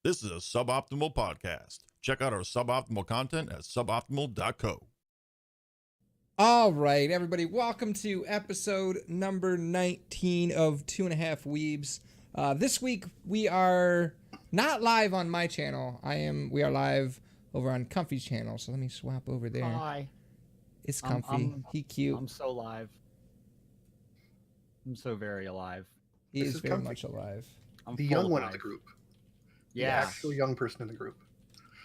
This is a Suboptimal podcast. Check out our suboptimal content at suboptimal.co. All right, everybody, welcome to episode number 19 of 2.5 Weebs. This week we are not live on my channel. We are live over on Comfy's channel. So let me swap over there. Hi. It's Comfy. He cute. I'm so live. I'm so very alive. He This is is very Comfy. much alive. I'm The full young of one life. of the group. Yeah. The actual young person in the group.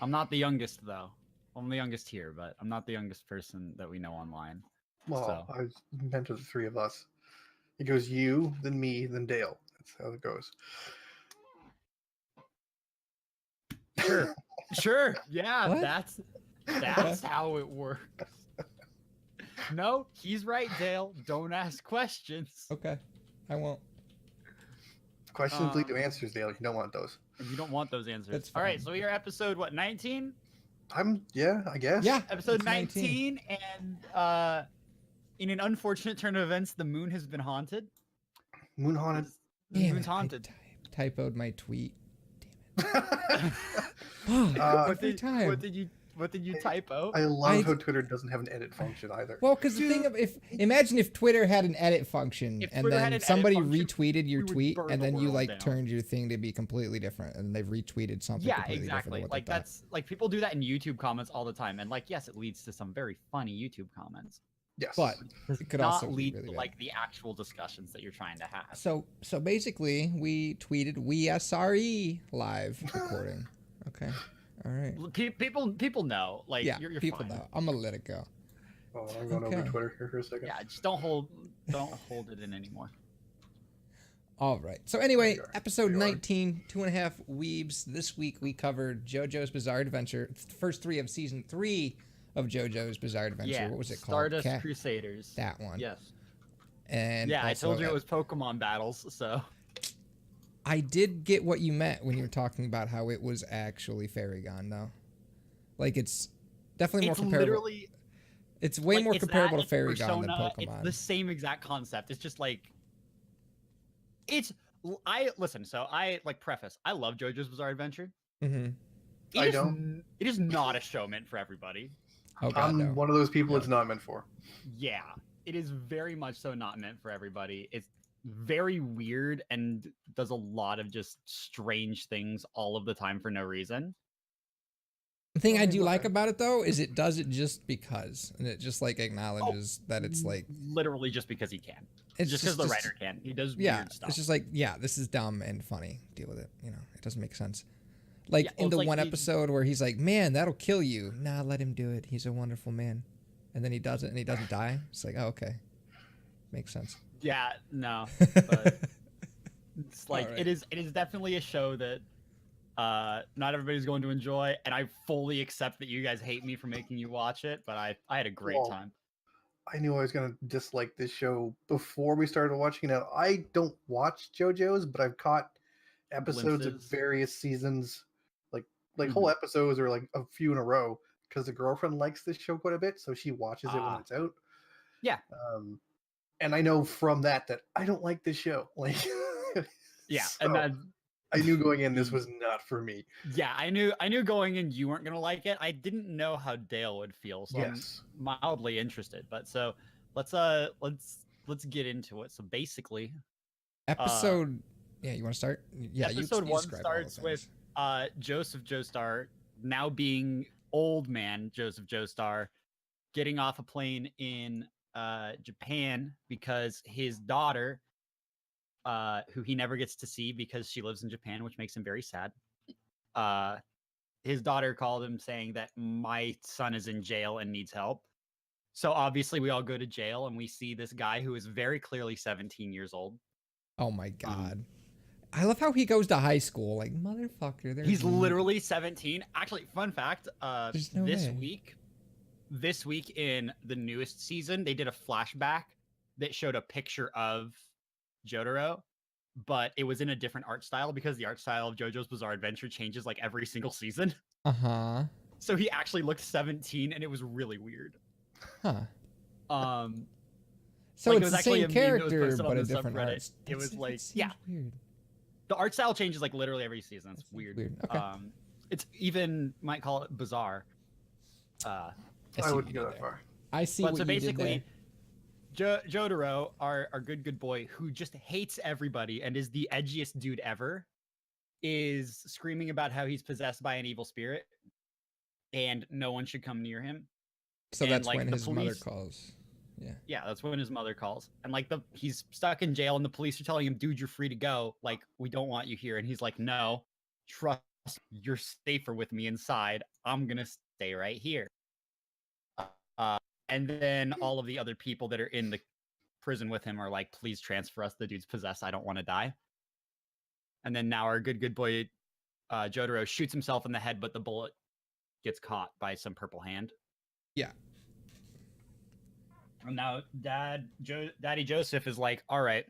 I'm not the youngest though. I'm the youngest here, but I'm not the youngest person that we know online. Well, So. I was meant to the three of us. It goes you, then me, then Dale. That's how it goes. Sure. Sure. Yeah, What? that's how it works. No, he's right, Dale. Don't ask questions. Okay, I won't. Questions lead to answers, Dale. You don't want those. You don't want those answers. That's All right, fine. so we are episode 19? I guess. Yeah, Episode it's 19, and in an unfortunate turn of events, the moon has been haunted. Moon haunted. The Damn moon's it, haunted. I typoed my tweet. I Every time. What did you typo? love how Twitter doesn't have an edit function either. Well, because the thing of imagine if Twitter had an edit function If and Twitter had then an edit somebody function, retweeted your we would tweet burn and the then you world like down. turned your thing to be completely different and they've retweeted something Yeah, completely exactly. different. Than what Like they thought. that's like people do that in YouTube comments all the time, and like yes, it leads to some very funny YouTube comments. Yes. But Does it could not also be lead really to bad. like the actual discussions that you're trying to have. So basically we tweeted we SRE live recording. Okay. All right. People know. Like Yeah, you're people fine. know. I'm gonna let it go. Oh, I'm going Okay. over Twitter here for a second. Yeah, just don't hold it in anymore. All right. So anyway, There you are. episode There you are. 19, 2.5 Weebs. This week we covered Jo-Jo's Bizarre Adventure, first 3 of season 3 of Jo-Jo's Bizarre Adventure. Yeah. What was it called? Stardust Crusaders. That one. Yes. And Yeah, I also, told you it was Pokemon battles. So. I did get what you meant when you were talking about how it was actually Fairygon, though. Like, it's definitely It's more comparable. literally. It's way like, more it's comparable that, to it's Fairygon than Persona, Pokemon. It's the same exact concept. It's just like. Listen. So I like preface. I love JoJo's Bizarre Adventure. Mm-hmm. I don't. It is not a show meant for everybody. Oh, God, I'm no. one of those people it's not meant for. Yeah, it is very much so not meant for everybody. It's very weird and does a lot of just strange things all of the time for no reason. The thing I do Okay. like about it, though, is it does it just because. And it just, like, acknowledges that it's, like... Literally just because he can. It's Just because the writer can. He does Yeah, weird stuff. it's just like, yeah, this is dumb and funny. Deal with it. You know, it doesn't make sense. Like Yeah, in well, the it's like one the- episode where he's like, "Man, that'll kill you." Nah, let him do it. He's a wonderful man. And then he does it, and he doesn't die. It's like, oh, okay, makes sense. Yeah, no. But it's like Alright. it is definitely a show that not everybody's going to enjoy, and I fully accept that you guys hate me for making you watch it, but I had a great Well, time. I knew I was going to dislike this show before we started watching it. I don't watch JoJo's, but I've caught episodes Glimpses. of various seasons, like whole episodes or like a few in a row, because the girlfriend likes this show quite a bit, so she watches it when Ah. it's out. Yeah. And I know from that I don't like this show. Like, Yeah, so and that I knew going in this was not for me. yeah, I knew going in you weren't gonna like it. I didn't know how Dale would feel, so Yes. I'm mildly interested. But so let's get into it. So basically, Episode, yeah, you want to start? Yeah, episode you 1 describe all the starts with things. Joseph Joestar, now being old man Joseph Joestar, getting off a plane in Japan because his daughter, who he never gets to see because she lives in Japan, which makes him very sad. His daughter called him saying that my son is in jail and needs help. So obviously we all go to jail and we see this guy who is very clearly 17 years old. Oh my God, I love how he goes to high school. Like, motherfucker, He's literally 17. Actually, fun fact, There's no this way. week in the newest season, they did a flashback that showed a picture of Jotaro, but it was in a different art style because the art style of JoJo's Bizarre Adventure changes like every single season. Uh-huh. So he actually looked 17 and it was really weird. Huh. Like, So it it's was the actually same a meme that was character, posted on but a the different subreddit. art. It was like, seems yeah. weird. The art style changes like literally every season. It's weird. Okay. It's even might call it bizarre. I wouldn't go that far. I see But what so you did basically, there. Jotaro, our good boy, who just hates everybody and is the edgiest dude ever, is screaming about how he's possessed by an evil spirit, and no one should come near him. So and, that's like, when the his mother police- calls. Yeah. Yeah, that's when his mother calls, and like he's stuck in jail, and the police are telling him, "Dude, you're free to go. Like, we don't want you here." And he's like, "No, trust, you're safer with me inside. I'm gonna stay right here." And then all of the other people that are in the prison with him are like, "Please transfer us. The dude's possessed. I don't want to die." And then now our good boy, Jotaro, shoots himself in the head, but the bullet gets caught by some purple hand. Yeah. And now Daddy Joseph is like, "All right,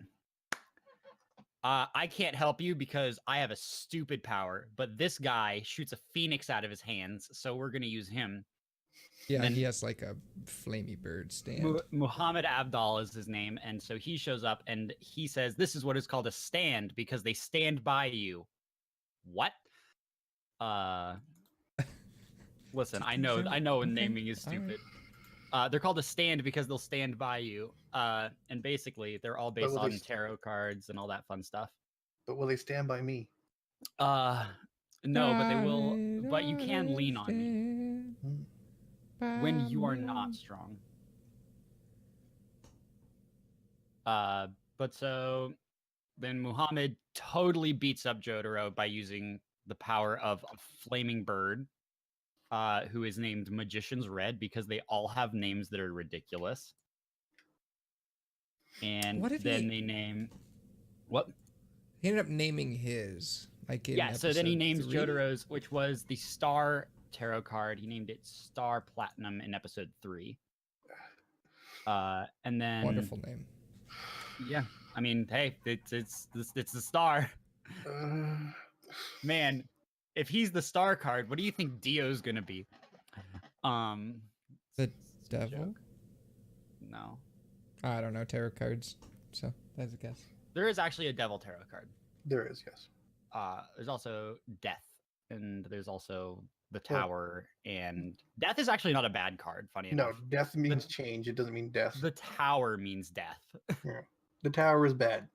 I can't help you because I have a stupid power, but this guy shoots a phoenix out of his hands, so we're gonna use him." Yeah, then- he has like a flamey bird stand. Muhammad Abdal is his name, and so he shows up and he says, "This is what is called a stand because they stand by you." What? Listen, I know Okay, naming is all right. stupid. They're called a stand because they'll stand by you. And basically, they're all based will on they- tarot cards and all that fun stuff. But will they stand by me? No, but they will. But you can lean on me when you are not strong. But so then Muhammad totally beats up Jotaro by using the power of a flaming bird, who is named Magician's Red because they all have names that are ridiculous. And What did then they name what? He ended up naming his. Like in So then he episode names 3? Jotaro's, which was the Star Tarot card. He named it Star Platinum in episode 3. And then Wonderful name. Yeah, I mean, hey, it's the star. Man, if he's the star card, what do you think Dio's gonna be? The devil? No, I don't know tarot cards, so that's a guess. there is actually a devil tarot card. There is, yes. There's also death, and there's also the Well- tower, and death is actually not a bad card. Funny No, enough, death means change. It doesn't mean death. the tower means death. The tower is bad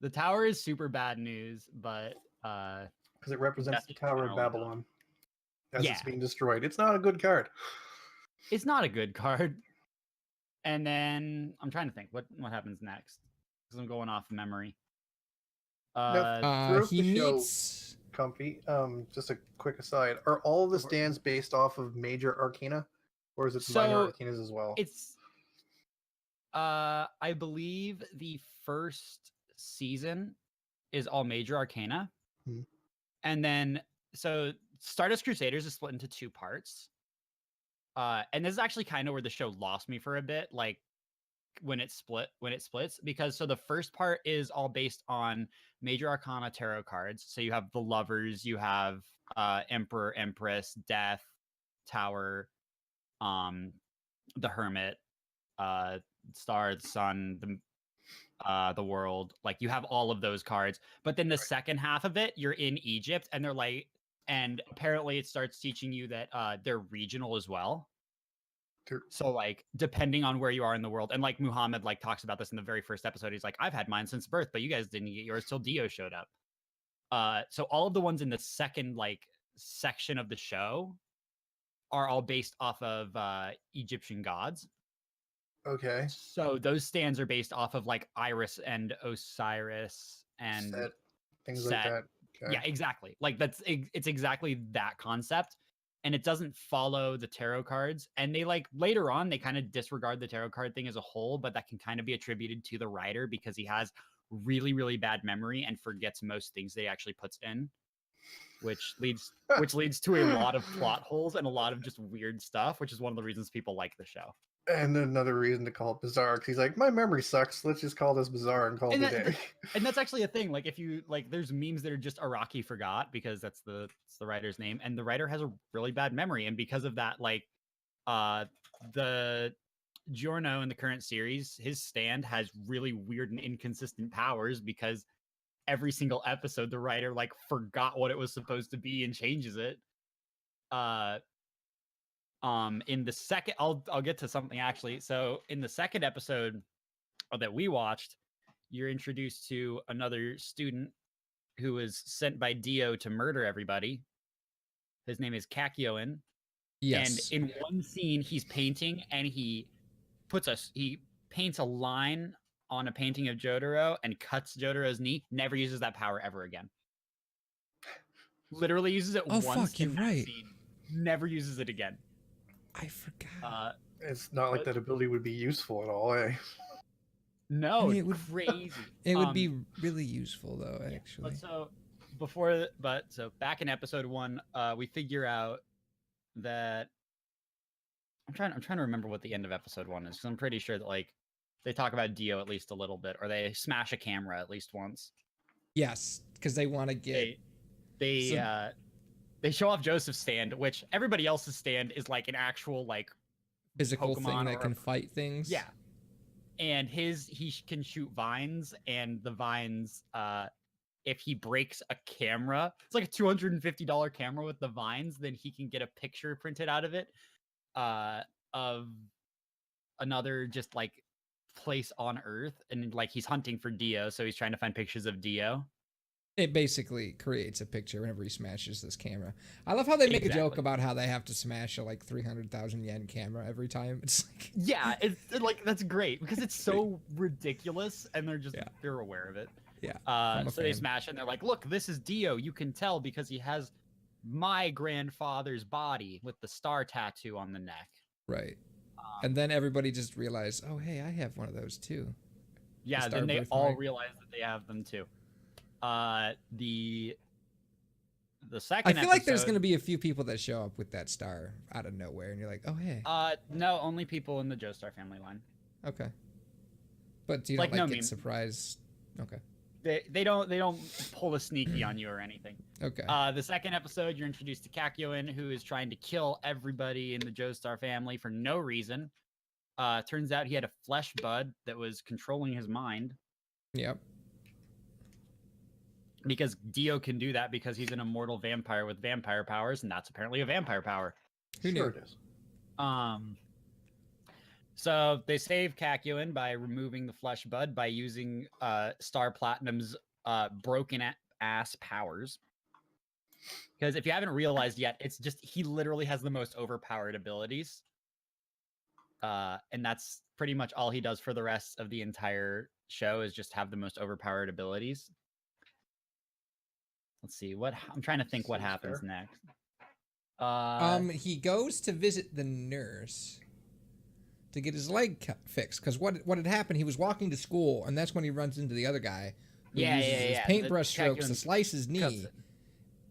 The tower is super bad news, but because it represents Death the is Tower of generally not. Babylon as Yeah. it's being destroyed. It's not a good card. it's not a good card. And then I'm trying to think what happens next because I'm going off memory. Throughout He the show- meets. Comfy. Just a quick aside: are all of the stands based off of major arcana, or is it So, minor arcanas as well? It's I believe the first season is all major arcana. Mhm. And then so Stardust Crusaders is split into 2 parts. And this is actually kind of where the show lost me for a bit, like when it splits, because so the first part is all based on major arcana tarot cards. So you have the lovers, you have Emperor, Empress, Death, Tower, the Hermit, Star, the Sun, the World. Like you have all of those cards. But then the second half of it, you're in Egypt, and they're like, and apparently it starts teaching you that they're regional as well. So like depending on where you are in the world, and like Muhammad like talks about this in the very first episode, he's like, I've had mine since birth, but you guys didn't get yours till Dio showed up. So all of the ones in the second like section of the show are all based off of Egyptian gods. Okay. So those stands are based off of like Iris and Osiris and Set, things Set. like that. Okay. Yeah, exactly. Like it's exactly that concept. And it doesn't follow the tarot cards. And they like later on, they kind of disregard the tarot card thing as a whole, but that can kind of be attributed to the writer because he has really, really bad memory and forgets most things that he actually puts in, which leads to a lot of plot holes and a lot of just weird stuff, which is one of the reasons people like the show. And another reason to call it Bizzare, because he's like, my memory sucks. Let's just call this Bizzare and call it a day. And that's actually a thing. Like if you like, there's memes that are just Araki forgot because that's the writer's name, and the writer has a really bad memory, and because of that, like, the Giorno in the current series, his stand has really weird and inconsistent powers because every single episode, the writer like forgot what it was supposed to be and changes it. In the second, I'll get to something actually. So in the second episode that we watched, you're introduced to another student who was sent by Dio to murder everybody. His name is Kakyoin. Yes. And in one scene, he's painting and he paints a line on a painting of Jotaro and cuts Jotaro's knee. Never uses that power ever again. Literally uses it once in that scene. Never uses it again. I forgot. It's not like that ability would be useful at all, eh? No, I mean, it would crazy. It would be really useful though, actually. But so back in episode 1, we figure out that I'm trying to remember what the end of episode 1 is, because I'm pretty sure that like they talk about Dio at least a little bit, or they smash a camera at least once. Yes, because they want to get they show off Joseph's stand, which everybody else's stand is like an actual like physical Pokemon thing that can fight things. Yeah. And he can shoot vines, and the vines, if he breaks a camera, it's like a $250 camera with the vines, then he can get a picture printed out of it, of another just like place on Earth, and like he's hunting for Dio, so he's trying to find pictures of Dio. It basically creates a picture whenever he smashes this camera. I love how they make a joke about how they have to smash a like 300,000 yen camera every time. It's like yeah, it's like that's great because it's so ridiculous, and they're aware of it. Yeah. So they smash it and they're like, look, this is Dio. You can tell because he has my grandfather's body with the star tattoo on the neck. Right. And then everybody just realized, oh, hey, I have one of those too. Yeah, then they all realize that they have them too. The second I feel like there's going to be a few people that show up with that star out of nowhere, and you're like, oh, hey. No, only people in the Joestar family line. Okay. But do you like, don't get surprised? Okay. They don't pull a sneaky on you or anything. Okay. The second episode, you're introduced to Kakyoin, who is trying to kill everybody in the Joestar family for no reason. Turns out he had a flesh bud that was controlling his mind. Yep. Because Dio can do that because he's an immortal vampire with vampire powers, and that's apparently a vampire power. Who knew? Sure it is. So they save Kakyoin by removing the flesh bud by using Star Platinum's broken ass powers. Because if you haven't realized yet, it's just he literally has the most overpowered abilities. And that's pretty much all he does for the rest of the entire show is just have the most overpowered abilities. Let's see I'm trying to think what happens next. He goes to visit the nurse to get his leg fixed because what had happened? He was walking to school, and that's when he runs into the other guy. Who uses his paintbrush strokes to slice his knee,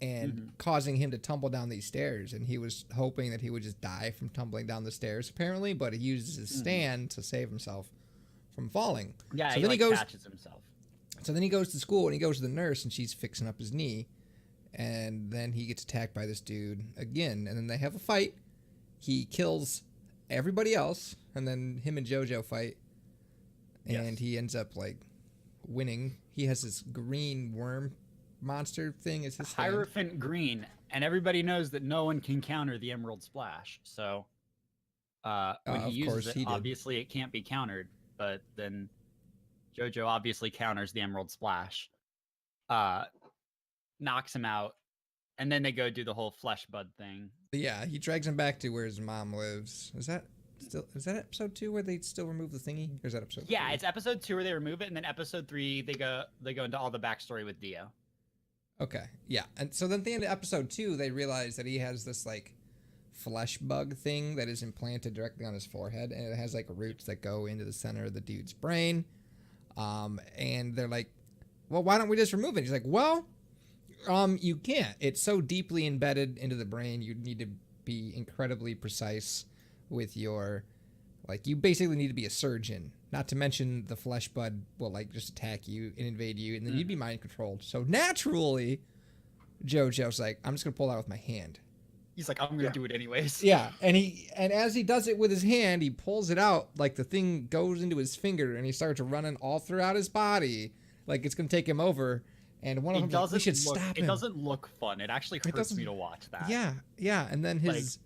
and causing him to tumble down these stairs. And he was hoping that he would just die from tumbling down the stairs, apparently, but he uses his stand to save himself from falling. Yeah, so then he goes, catches himself. So then he goes to school and he goes to the nurse and she's fixing up his knee. And then he gets attacked by this dude again. And then they have a fight. He kills everybody else. And then him and JoJo fight. And he ends up like winning. He has this green worm monster thing as his Hierophant green. And everybody knows that no one can counter the Emerald Splash. So when he uses it, obviously it can't be countered. But then JoJo obviously counters the Emerald Splash, knocks him out, and then they go do the whole flesh bud thing. Yeah, he drags him back to where his mom lives. Is that episode 2 where they still remove the thingy? Or is that episode 3? Yeah, it's episode 2 where they remove it, and then episode 3 they go into all the backstory with Dio. Okay, yeah, and so then at the end of episode 2 they realize that he has this like flesh bug thing that is implanted directly on his forehead, and it has like roots that go into the center of the dude's brain. And they're like, well, why don't we just remove it? He's like, well, you can't. It's so deeply embedded into the brain. You need to be incredibly precise with your, like, you basically need to be a surgeon. Not to mention the flesh bud will like just attack you and invade you, and then you'd be mind controlled. So naturally, JoJo's like, I'm just gonna pull it out with my hand. He's like, I'm gonna do it anyways. Yeah, and as he does it with his hand, he pulls it out, like the thing goes into his finger, and he starts running all throughout his body, like it's gonna take him over. And one of them like, we should stop him. It doesn't look fun. It actually hurts me to watch that. Yeah. And then his...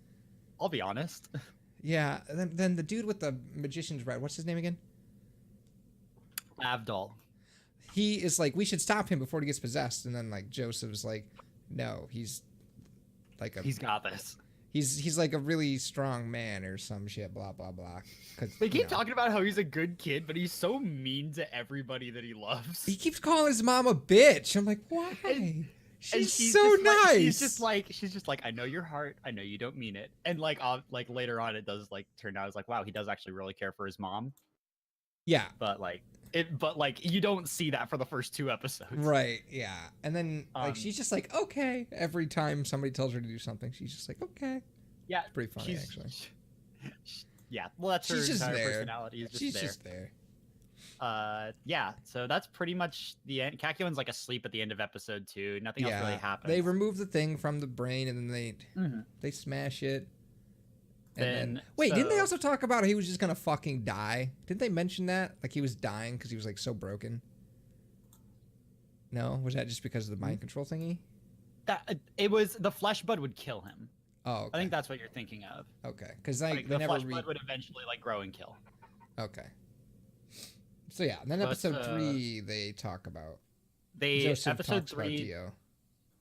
I'll be honest. Yeah, and then the dude with the magician's right, what's his name again? Avdol. He is like, we should stop him before he gets possessed. And then like Joseph's like, no, he's got this. He's like a really strong man or some shit, blah blah blah. They keep talking about how he's a good kid, but he's so mean to everybody that he loves. He keeps calling his mom a bitch. I'm like, why? She's so nice. She's just like, I know your heart. I know you don't mean it. And like later on, it does like turn out it's like, wow, he does actually really care for his mom. Yeah. But you don't see that for the first 2 episodes. Right. Yeah. And then like she's just like, okay. Every time somebody tells her to do something, she's just like, okay. Yeah. It's pretty funny actually. Yeah. Well, that's her entire personality. She's just there. Yeah, so that's pretty much the end. Kakyoin's like asleep at the end of episode 2. Nothing else really happens. They remove the thing from the brain and then they smash it. And then didn't they also talk about he was just gonna fucking die? Didn't they mention that? Like he was dying because he was like so broken. No, was that just because of the mind control thingy? That it was the flesh bud would kill him. Oh, okay. I think that's what you're thinking of. Okay, because like, the flesh bud would eventually like grow and kill. Okay. So yeah, and then episode 3 they talk about. Episode 3.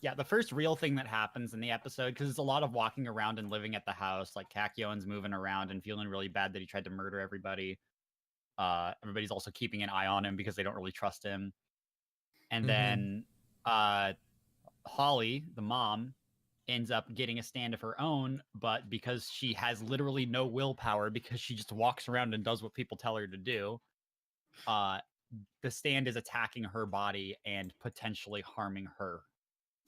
Yeah, the first real thing that happens in the episode, because it's a lot of walking around and living at the house. Like Kakyoin's moving around and feeling really bad that he tried to murder everybody. Everybody's also keeping an eye on him because they don't really trust him. And then Holly, the mom, ends up getting a stand of her own, but because she has literally no willpower, because she just walks around and does what people tell her to do, the stand is attacking her body and potentially harming her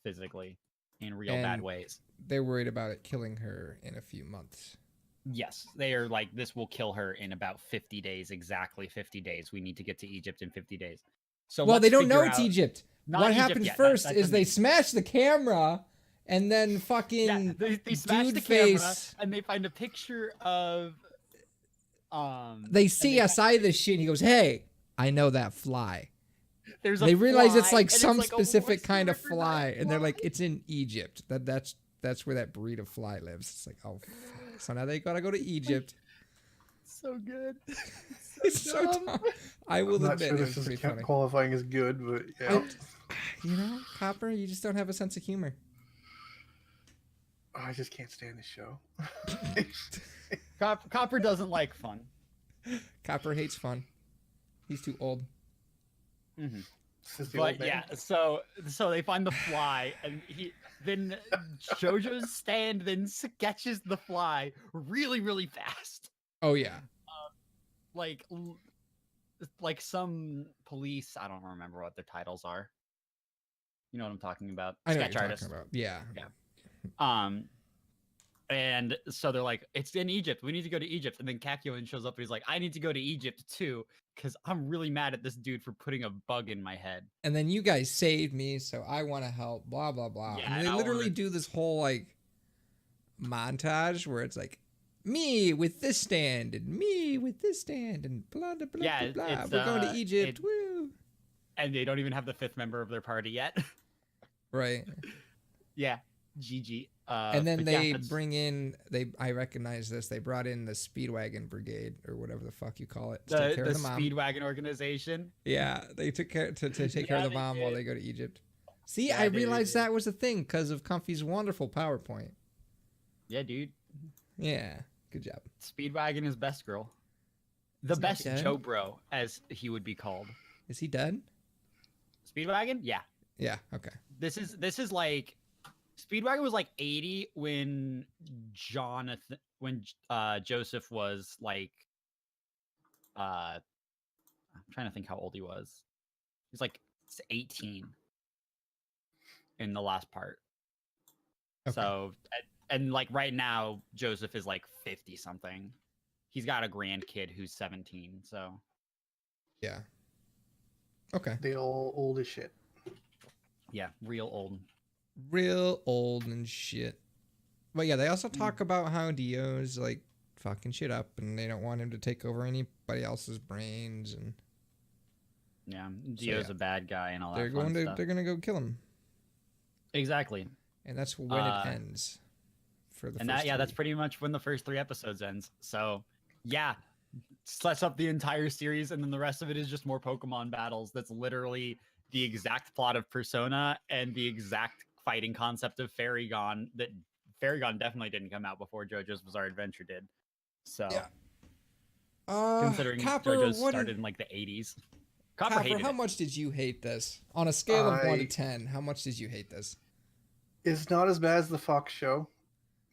physically in real bad ways. They're worried about it killing her in a few months. Yes, they are like, this will kill her in about 50 days, exactly 50 days. We need to get to Egypt in 50 days. So well, they don't know it's Egypt. What happens first is they smash the camera and then fucking they smash the face camera and they find a picture of they CSI this shit and he goes, hey, I know that fly. They realize fly, it's like some it's like specific kind of fly and they're like, it's in Egypt. That's where that breed of fly lives. It's like, oh fuck. So now they gotta go to Egypt. So good. It's so dumb. I will admit sure it was pretty funny. Qualifying as good, but yeah. You know, Copper, you just don't have a sense of humor. I just can't stand this show. Copper doesn't like fun. Copper hates fun. He's too old. But yeah, so they find the fly, and then JoJo's stand then sketches the fly really, really fast. Oh yeah. Like some police, I don't remember what their titles are. You know what I'm talking about? I know Sketch what you're artist. talking about. Yeah. And so they're like, it's in Egypt. We need to go to Egypt. And then Kakyoin shows up and he's like, I need to go to Egypt too, because I'm really mad at this dude for putting a bug in my head. And then you guys saved me, so I want to help, blah, blah, blah. Yeah, and they literally do this whole, like, montage where it's like, me with this stand, and me with this stand, and blah, blah, blah, yeah, blah, blah. We're going to Egypt, woo! And they don't even have the 5th member of their party yet. Right. Yeah, GG. And then they bring in, I recognize this, they brought in the Speedwagon Brigade, or whatever the fuck you call it, to take care of the mom. Speedwagon organization? Yeah, they took care to take care of the mom while they go to Egypt. See, Yeah, I realized that was a thing because of Comfy's wonderful PowerPoint. Yeah, dude. Yeah, good job. Speedwagon is best girl. The best Joe Bro, as he would be called. Is he dead? Speedwagon? Yeah. Yeah, okay. This is like, Speedwagon was like 80 when Joseph was like, I'm trying to think how old he was. He's like 18 in the last part. Okay. So, and like right now, Joseph is like 50 something. He's got a grandkid who's 17. So, yeah. Okay. They all old as shit. Yeah, real old. Real old and shit. But yeah, they also talk about how Dio's like fucking shit up and they don't want him to take over anybody else's brains and Yeah, Dio's yeah. a bad guy and all They're that fun going to stuff. they're gonna go kill him, Exactly. and that's when it ends. For the And first that's three. pretty much when the first 3 episodes ends. So yeah, sets up the entire series, and then the rest of it is just more Pokemon battles. That's literally the exact plot of Persona and the exact fighting concept of Fairygon. That Fairygon definitely didn't come out before JoJo's Bizarre Adventure did. So Yeah. considering Copper, JoJo's started in like the 80s. Copper hated how it. much did you hate this? On a scale of 1 to 10, how much did you hate this? It's not as bad as the Fox show,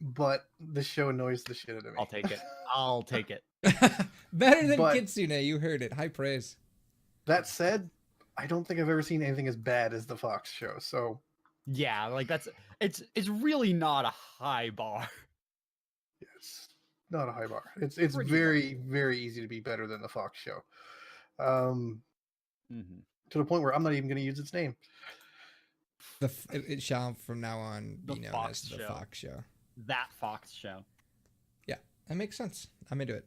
but the show annoys the shit out of me. I'll take it. I'll take it. Better than But- Kitsune, you heard it. High praise. That said, I don't think I've ever seen anything as bad as the Fox show. So Yeah, like it's really not a high bar. it's not a high bar. It's Pretty very, very easy to be better than the Fox show. Mm-hmm. To the point where I'm not even going to use its name. It shall from now on be The known Fox as the Show. Fox Show. That Fox show. Yeah, that makes sense. I'm into it.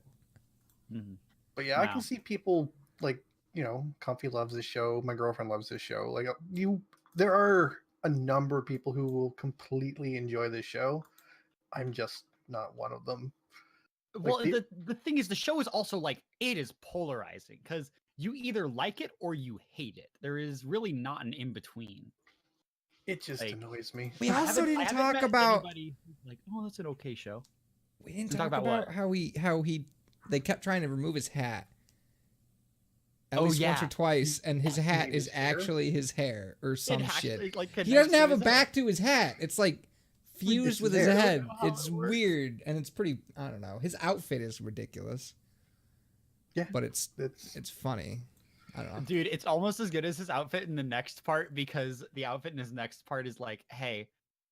Mm-hmm. But yeah, I Wow. can see people like, Comfy loves this show. My girlfriend loves this show. Like there are a number of people who will completely enjoy this show. I'm just not one of them. Well, the- the thing is, the show is also like, it is polarizing because you either like it or you hate it. There is really not an in between. It just Like- annoys me. We also I didn't haven't talk met about. anybody who's like, oh, that's an okay show. We didn't We talk talk about about how he. They kept trying to remove his hat. At Oh, least once yeah. or twice, and his hat His is hair? actually his hair or some It shit. actually, like, He connects doesn't to have a his head. back to his hat. It's like fused it's with his there. I don't head. know how It's it works. weird, and it's pretty. I don't know. His outfit is ridiculous. Yeah, But it's it's funny. I don't know. Dude, it's almost as good as his outfit in the next part, because the outfit in his next part is like, hey,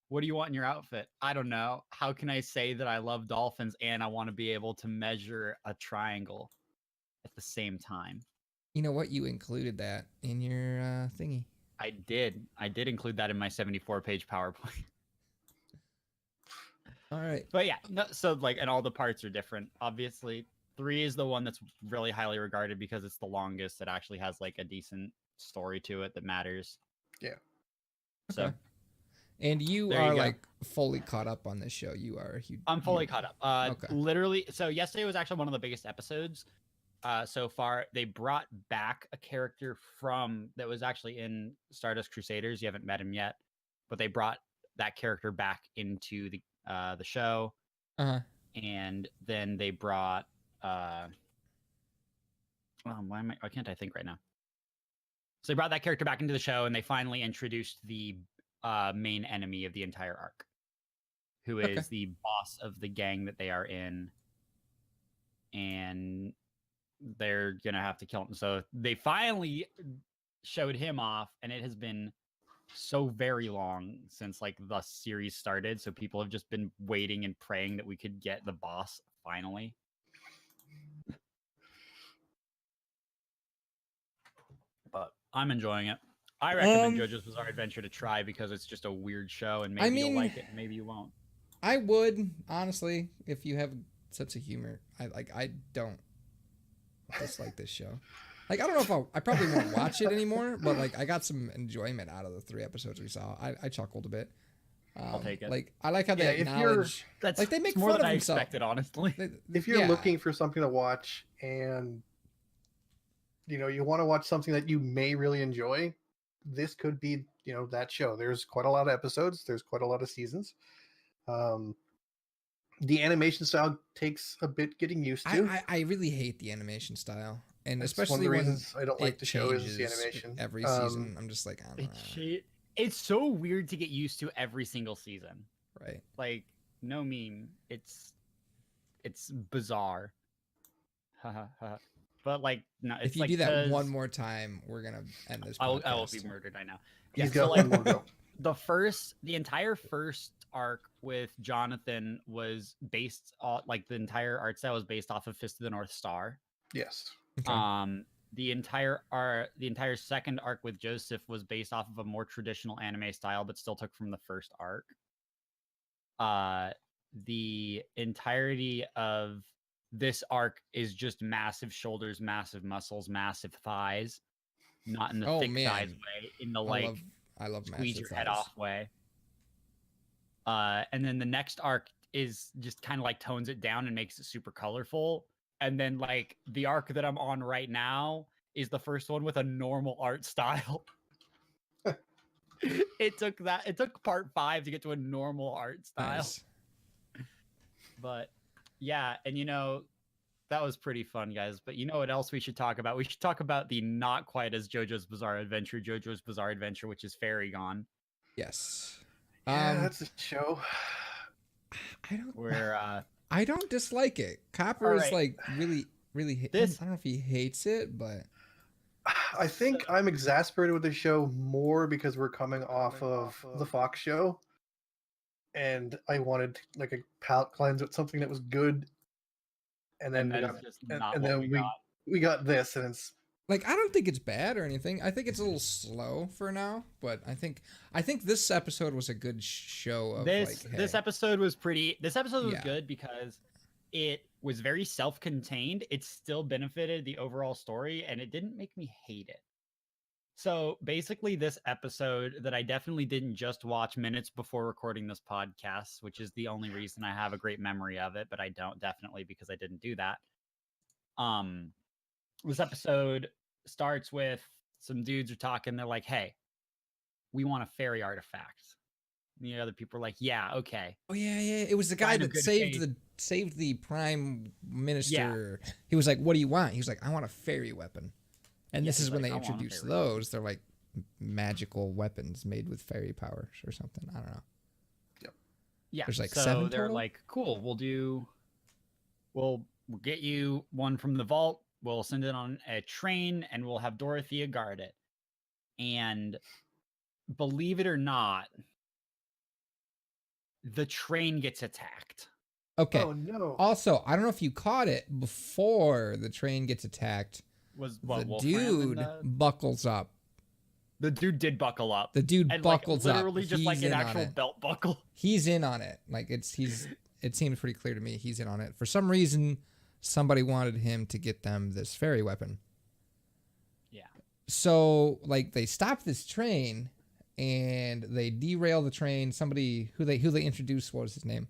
what do you want in your outfit? I don't know. How can I say that I love dolphins and I want to be able to measure a triangle at the same time? You know what? You included that in your thingy. I did. I did include that in my 74-page PowerPoint. All right. But yeah, no, so like, and all the parts are different. Obviously, 3 is the one that's really highly regarded because it's the longest. It actually has like a decent story to it that matters. Yeah. So Okay. And you There you are go. like fully caught up on this show. You are. I'm fully caught up. Okay. Literally, so yesterday was actually one of the biggest episodes so far. They brought back a character that was actually in Stardust Crusaders. You haven't met him yet, but they brought that character back into the show. Uh-huh. And then they brought why can't I think right now? So they brought that character back into the show, and they finally introduced the main enemy of the entire arc, who is Okay. the boss of the gang that they are in, and they're gonna have to kill him. So they finally showed him off, and it has been so very long since like the series started, so people have just been waiting and praying that we could get the boss finally. But I'm enjoying it. I recommend JoJo's Bizarre Adventure to try because it's just a weird show, and maybe you'll like it, and maybe you won't. I would honestly, if you have a sense of humor. I don't dislike this show. Like, I don't know if I probably won't watch it anymore, but like I got some enjoyment out of the 3 episodes we saw. I chuckled a bit. I'll take it. Like, I like how they if you're- acknowledge. That's like, they make more fun than of I themselves. expected, honestly. If you're yeah. looking for something to watch and you want to watch something that you may really enjoy, this could be that show. There's quite a lot of episodes. There's quite a lot of seasons. The animation style takes a bit getting used to. I really hate the animation style, and That's especially one of the when reasons I don't like it the show is the changes animation. every season. I'm just like, I don't know. It's so weird to get used to every single season. Right. Like, no meme. It's bizarre. But like, no. It's If you like, do that 'cause one more time, we're gonna end this. I will podcast. be murdered. I know. He's so got like, one more go. the entire first arc with Jonathan was based on, like, the entire art style was based off of Fist of the North Star. Yes. Okay. The entire second arc with Joseph was based off of a more traditional anime style, but still took from the first arc. The entirety of this arc is just massive shoulders, massive muscles, massive thighs. not in the Oh, thick man. thighs way, in the like I love squeeze massive your head thighs. off way. And then the next arc is just kind of like tones it down and makes it super colorful. And then like the arc that I'm on right now is the first one with a normal art style. It took part 5 to get to a normal art style. Nice. But yeah, and that was pretty fun, guys. But you know what else we should talk about? We should talk about the not quite as JoJo's Bizarre Adventure, which is Fairy Gone. Yes. Yeah, that's a show. I don't dislike it. Copper is like really I don't know if he hates it, but I think I'm exasperated with the show more because we're coming off of the Fox show, and I wanted like a palate cleanse with something that was good, and then we got this, and it's like, I don't think it's bad or anything. I think it's a little slow for now, but I think this episode was a good show. Of this episode was good because it was very self-contained. It still benefited the overall story, and it didn't make me hate it. So basically, this episode that I definitely didn't just watch minutes before recording this podcast, which is the only reason I have a great memory of it, but I don't definitely because I didn't do that. This episode starts with some dudes are talking. They're like, "Hey, we want a fairy artifact." And the other people are like, "Yeah, okay." Oh yeah. It was the guy that saved the prime minister. Yeah. He was like, "What do you want?" He was like, "I want a fairy weapon." And this is when they introduce those. They're like magical weapons made with fairy powers or something. I don't know. Yep. Yeah. There's like so 7 they're total? like, "Cool, we'll get you one from the vault. We'll send it on a train, and we'll have Dorothea guard it." And believe it or not, the train gets attacked. Okay. Oh no. Also, I don't know if you caught it before the train gets attacked. The dude buckles up. The dude did buckle up. The dude buckles up. Literally just like an actual belt buckle. He's in on it. Like it seems pretty clear to me he's in on it. For some reason, somebody wanted him to get them this fairy weapon. Yeah. So like they stop this train and they derail the train. Somebody who they introduced, what was his name?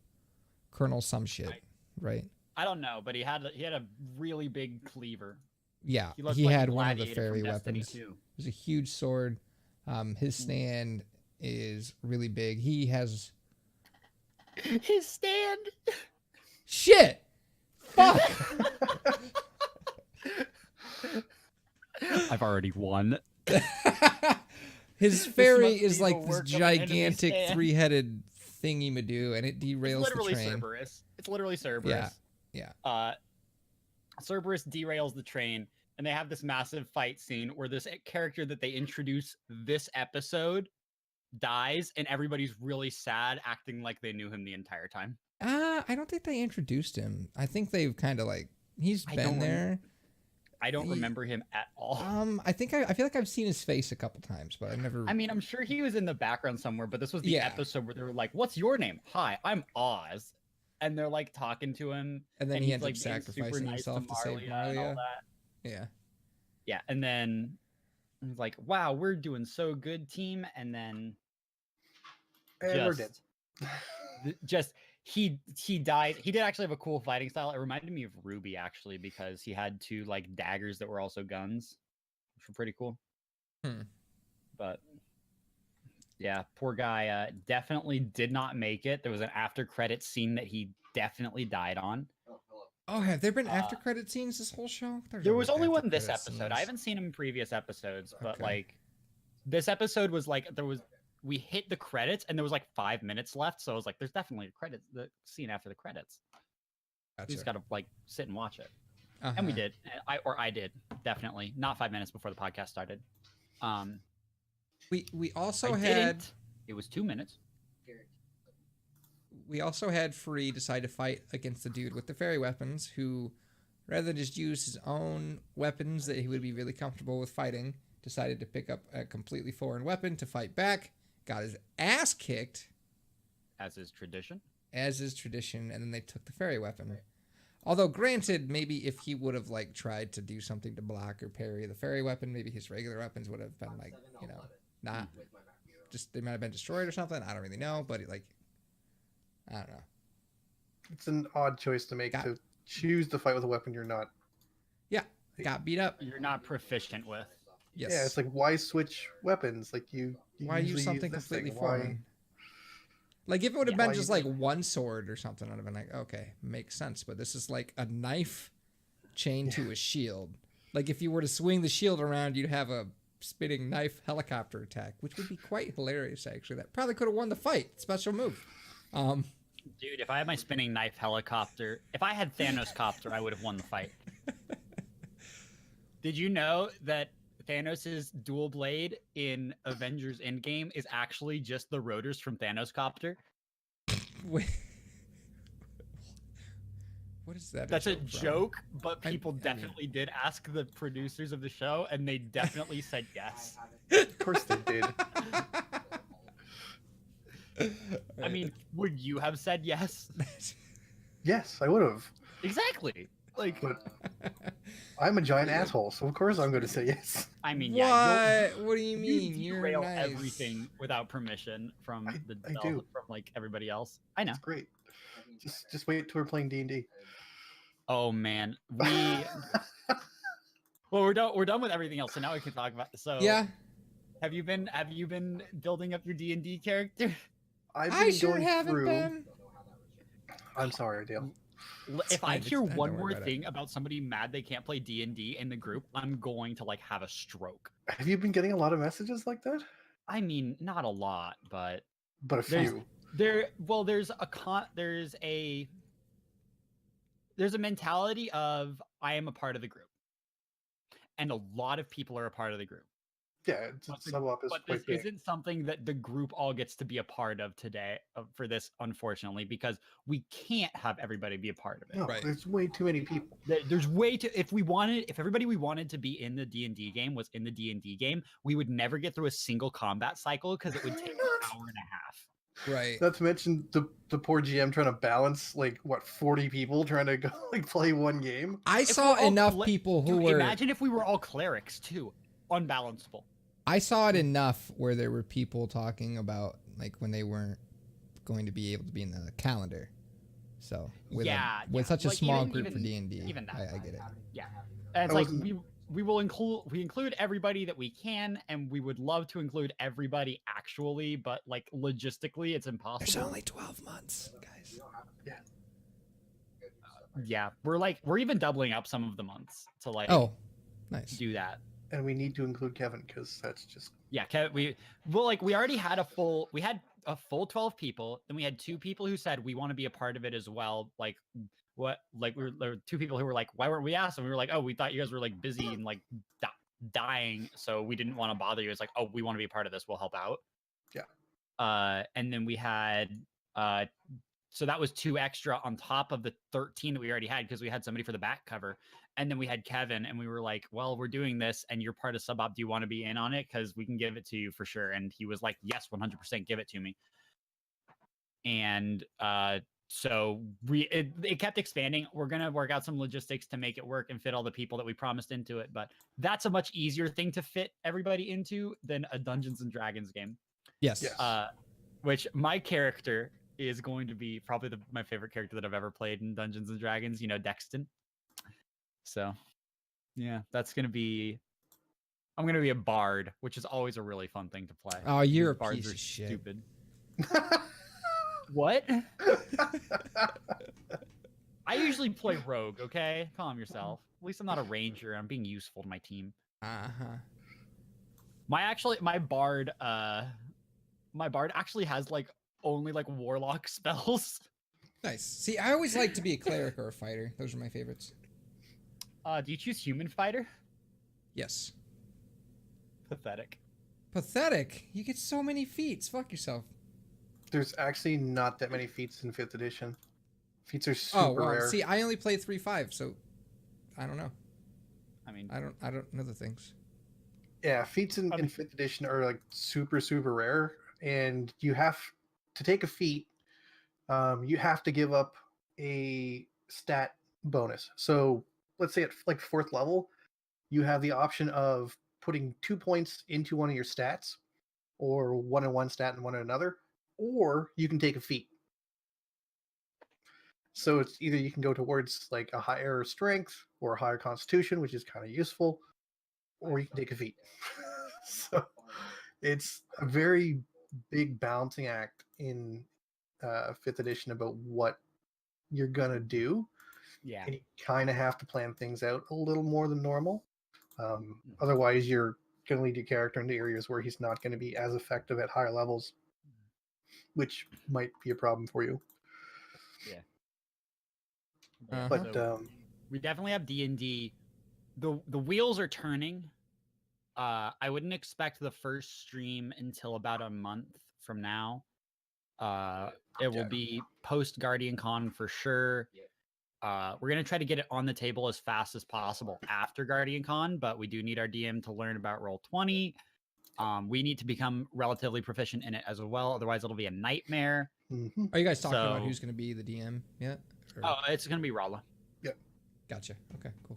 Colonel some shit, right? I don't know, but he had a really big cleaver. Yeah, he had one of the fairy weapons. It was a huge sword. His stand is really big. He has his stand. Shit. Fuck. I've already won. His fairy is like this gigantic 3-headed thingy-madoo, and it derails the train. Cerberus. It's literally Cerberus. Yeah. Cerberus derails the train, and they have this massive fight scene where this character that they introduce this episode dies, and everybody's really sad, acting like they knew him the entire time. I don't think they introduced him. I think they've kind of like he's been there. I don't remember him at all. I feel like I've seen his face a couple times, but I never. I mean, I'm sure he was in the background somewhere, but this was the episode where they were like, "What's your name?" "Hi, I'm Oz," and they're like talking to him, and then he ends up sacrificing himself to save Marlia. And all that. Yeah, and then he's like, "Wow, we're doing so good, team," and then we're dead. He died. He did actually have a cool fighting style. It reminded me of Ruby actually, because he had 2 like daggers that were also guns, which were pretty cool. But yeah, poor guy definitely did not make it. There was an after credit scene that he definitely died on. Oh, have there been after credit scenes this whole show? There was only one this episode. I haven't seen him in previous episodes, but like this episode was like we hit the credits and there was like 5 minutes left, so I was like, "There's definitely the scene after the credits." Gotcha. We just gotta like sit and watch it, and we did. I did definitely not 5 minutes before the podcast started. We also had it was 2 minutes. We also had Free decide to fight against the dude with the fairy weapons, who, rather than just use his own weapons that he would be really comfortable with fighting, decided to pick up a completely foreign weapon to fight back. Got his ass kicked. As is tradition. And then they took the fairy weapon. Although, granted, maybe if he would have like tried to do something to block or parry the fairy weapon, maybe his regular weapons would have been like, not just they might have been destroyed or something. I don't really know, but like, I don't know. It's an odd choice to make to choose to fight with a weapon you're not. Yeah, got beat up. You're not proficient with. Yes. Yeah, it's like why switch weapons? Like you why usually use something use this completely thing. foreign? Like if it would have been Why just you- like one sword or something, I'd have been like, okay, makes sense. But this is like a knife chained to a shield. Like if you were to swing the shield around, you'd have a spitting knife helicopter attack, which would be quite hilarious. Actually, that probably could have won the fight. Special move. Dude, if I had my spinning knife helicopter, if I had Thanos copter, I would have won the fight. Did you know that Thanos' dual blade in Avengers Endgame is actually just the rotors from Thanos copter? Wait. What is that? That's a from? joke, but I- people I mean- definitely did ask the producers of the show, and they definitely said yes. Of course they did. I mean, would you have said yes? Yes, I would have. Exactly. Like, But I'm a giant asshole, so of course I'm going to say yes. I mean, what? yeah, What do you mean? you You're derail nice. everything without permission from I the do. development, from like everybody else. I know. It's great. Just wait till we're playing D&D. Oh man, well, we're done with everything else, so now we can talk about. So Yeah, have you been building up your D&D character? I've I been sure going haven't through. been. I'm sorry, Dale. If I fine, it's hear fine, one don't worry more about it. thing about somebody mad they can't play D&D in the group, I'm going to like have a stroke. Have you been getting a lot of messages like that? I mean, not a lot, but But a There's- few. there's a mentality of I am a part of the group, and a lot of people are a part of the group. Yeah, But sub-op is But quite this big. isn't something that the group all gets to be a part of today for this, unfortunately, because we can't have everybody be a part of it. No, Right. there's way too many people. There's way too. If everybody we wanted to be in the D&D game was in the D&D game, we would never get through a single combat cycle because it would take an hour and a half. Right. Not to mention the poor GM trying to balance like what 40 people trying to go like play one game. I If saw we're all enough cl- people who Dude, were. imagine if we were all clerics too, unbalanceable. I saw it enough where there were people talking about like when they weren't going to be able to be in the calendar. So with with such a like, small even- group for even- D&D, even that. I get it. Yeah, and it's I like wasn't- we include everybody that we can, and we would love to include everybody actually, but like logistically, it's impossible. There's only 12 months, guys. Yeah, we're even doubling up some of the months to like Oh, nice. do that. And we need to include Kevin because that's just Yeah, we already had we had a full 12 people, then we had 2 people who said we want to be a part of it as well. Like there were 2 people who were like, why weren't we asked? And we were like, oh, we thought you guys were like busy and like dying, so we didn't want to bother you. It's like, oh, we want to be a part of this, we'll help out. Yeah. And then we had so that was 2 extra on top of the 13 that we already had because we had somebody for the back cover. And then we had Kevin, and we were like, well, we're doing this, and you're part of Sub-Op. Do you want to be in on it? Because we can give it to you for sure. And he was like, yes, 100%, give it to me. And so it kept expanding. We're going to work out some logistics to make it work and fit all the people that we promised into it. But that's a much easier thing to fit everybody into than a Dungeons and Dragons game. Yes. Yes. Which my character is going to be probably my favorite character that I've ever played in Dungeons and Dragons, Dexton. So, yeah, I'm going to be a bard, which is always a really fun thing to play. Oh, you're a Bards piece are of shit. stupid. What? I usually play rogue, okay? Calm yourself. At least I'm not a ranger. I'm being useful to my team. Uh-huh. My bard actually has like only like warlock spells. Nice. See, I always like to be a cleric or a fighter. Those are my favorites. Do you choose human fighter? Yes. Pathetic. Pathetic. You get so many feats. Fuck yourself. there's actually not that many feats in 5th edition. Feats are super Oh, well, rare. see, I only play 3.5, so I don't know. I mean, I don't know the things. Yeah, feats in 5th edition are like super rare, and you have to take a feat. You have to give up a stat bonus. So let's say at like 4th level, you have the option of putting 2 points into one of your stats, or 1 in one stat and 1 in another, or you can take a feat. So it's either you can go towards like a higher strength or a higher constitution, which is kind of useful, or you can take a feat. So it's a very big balancing act in 5th edition about what you're gonna do. Yeah. And you kind of have to plan things out a little more than normal. Otherwise, you're going to lead your character into areas where he's not going to be as effective at higher levels, which might be a problem for you. Yeah. But So we definitely have D&D. The wheels are turning. I wouldn't expect the first stream until about a month from now. It will be post Guardian Con for sure. We're going to try to get it on the table as fast as possible after Guardian Con, but we do need our DM to learn about Roll20. We need to become relatively proficient in it as well. Otherwise, it'll be a nightmare. Mm-hmm. Are you guys talking about who's going to be the DM yet? Or... Oh, it's going to be Rala. Yep. Gotcha. Okay, cool.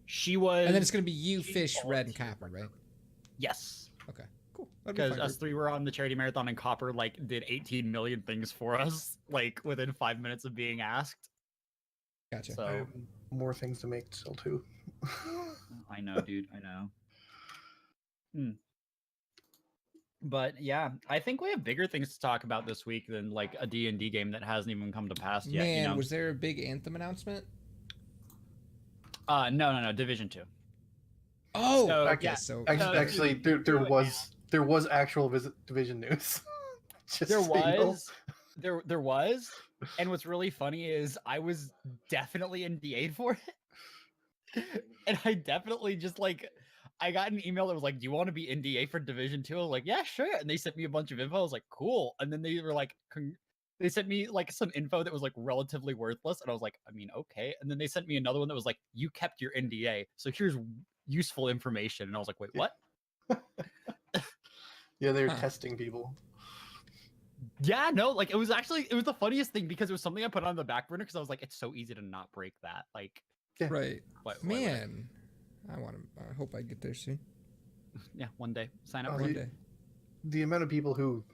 She was... And then it's going to be you, Fish, Red, and Copper, right? Yes. Okay, cool. Because us three were on the charity marathon, and Copper, like, did 18 million things for us, like, within 5 minutes of being asked. Gotcha. I So have more things to make still too. I know, dude. I know. But yeah, I think we have bigger things to talk about this week than like a D&D game that hasn't even come to pass yet. Man, you know? was there a big Anthem announcement? No. Division 2. Oh, So, okay. yeah. So Actually, there was actual Division news. Just There so you know. there was, and what's really funny is I was definitely NDA'd for it, and I definitely just like I got an email that was like, "Do you want to be NDA for Division 2?" I was like, "Yeah, sure." And they sent me a bunch of info. I was like, "Cool." And then they were like, they sent me like some info that was like relatively worthless, and I was like, "I mean, okay." And then they sent me another one that was like, "You kept your NDA, so here's useful information." And I was like, "Wait, what?" Yeah, they're testing people. Yeah, no, like it was the funniest thing because it was something I put on the back burner because I was like, it's so easy to not break that. Like, Yeah. right, why would I? man. I hope I get there soon. Yeah, one day. Sign up Oh, for One it. day. The amount of people who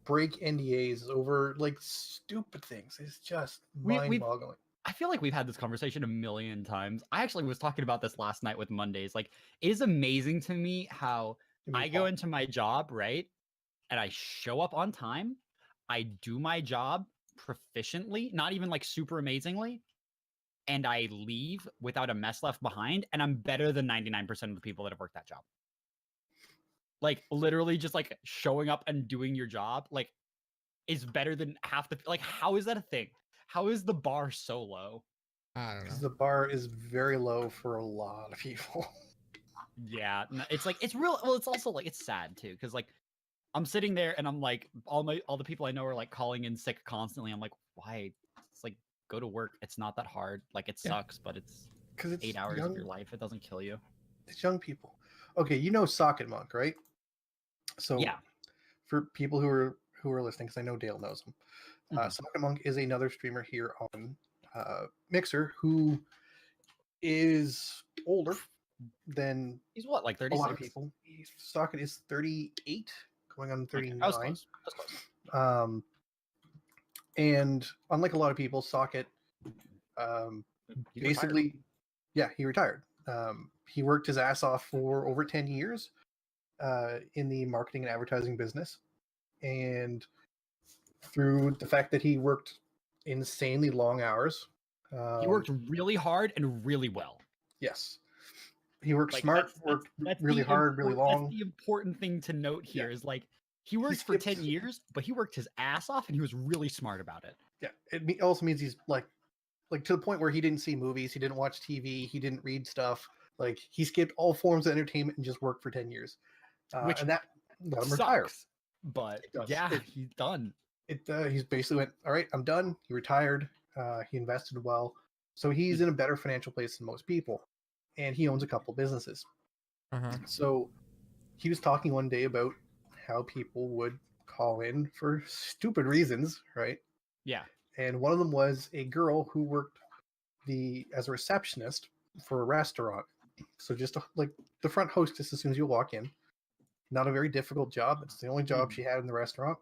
break NDAs over like stupid things is just mind-boggling. I feel like we've had this conversation a million times. I actually was talking about this last night with Mondays. Like, it is amazing to me how I go into my job, right? And I show up on time. I do my job proficiently, not even like super amazingly. And I leave without a mess left behind. And I'm better than 99% of the people that have worked that job. Like, literally just like showing up and doing your job, like, is better than half the, like, how is that a thing? How is the bar so low? I don't know. Because the bar is very low for a lot of people. Yeah, it's like, it's real. Well, it's also like, it's sad too. Cause like, I'm sitting there and I'm like, all the people I know are like calling in sick constantly. I'm like, why? It's like, go to work. It's not that hard. Like, it sucks, but it's 8 hours of your life. It doesn't kill you. It's young people. Okay, you know Socket Monk, right? So Yeah. For people who are listening, because I know Dale knows him, Mhm. Socket Monk is another streamer here on Mixer who is older than He's what, like a 36? lot of people. Socket is 38, going on 39. Okay. I was close. And unlike a lot of people, Socket He's basically, he retired. He worked his ass off for over 10 years in the marketing and advertising business. And through the fact that he worked insanely long hours. He worked really hard and really well. Yes. He worked Like, smart, worked really hard, really long. That's the important thing to note here is like, he worked for 10 years, but he worked his ass off and he was really smart about it. Yeah. It also means he's like to the point where he didn't see movies, he didn't watch TV, he didn't read stuff. Like, he skipped all forms of entertainment and just worked for 10 years. Which and that let him sucks, retire. But yeah, he's done. He's basically went, all right, I'm done. He retired. He invested well. So he's in a better financial place than most people. And he owns a couple businesses. Uh-huh. So he was talking one day about how people would call in for stupid reasons, right? Yeah. And one of them was a girl who worked as a receptionist for a restaurant. So just like the front hostess as soon as you walk in. Not a very difficult job. It's the only job she had in the restaurant.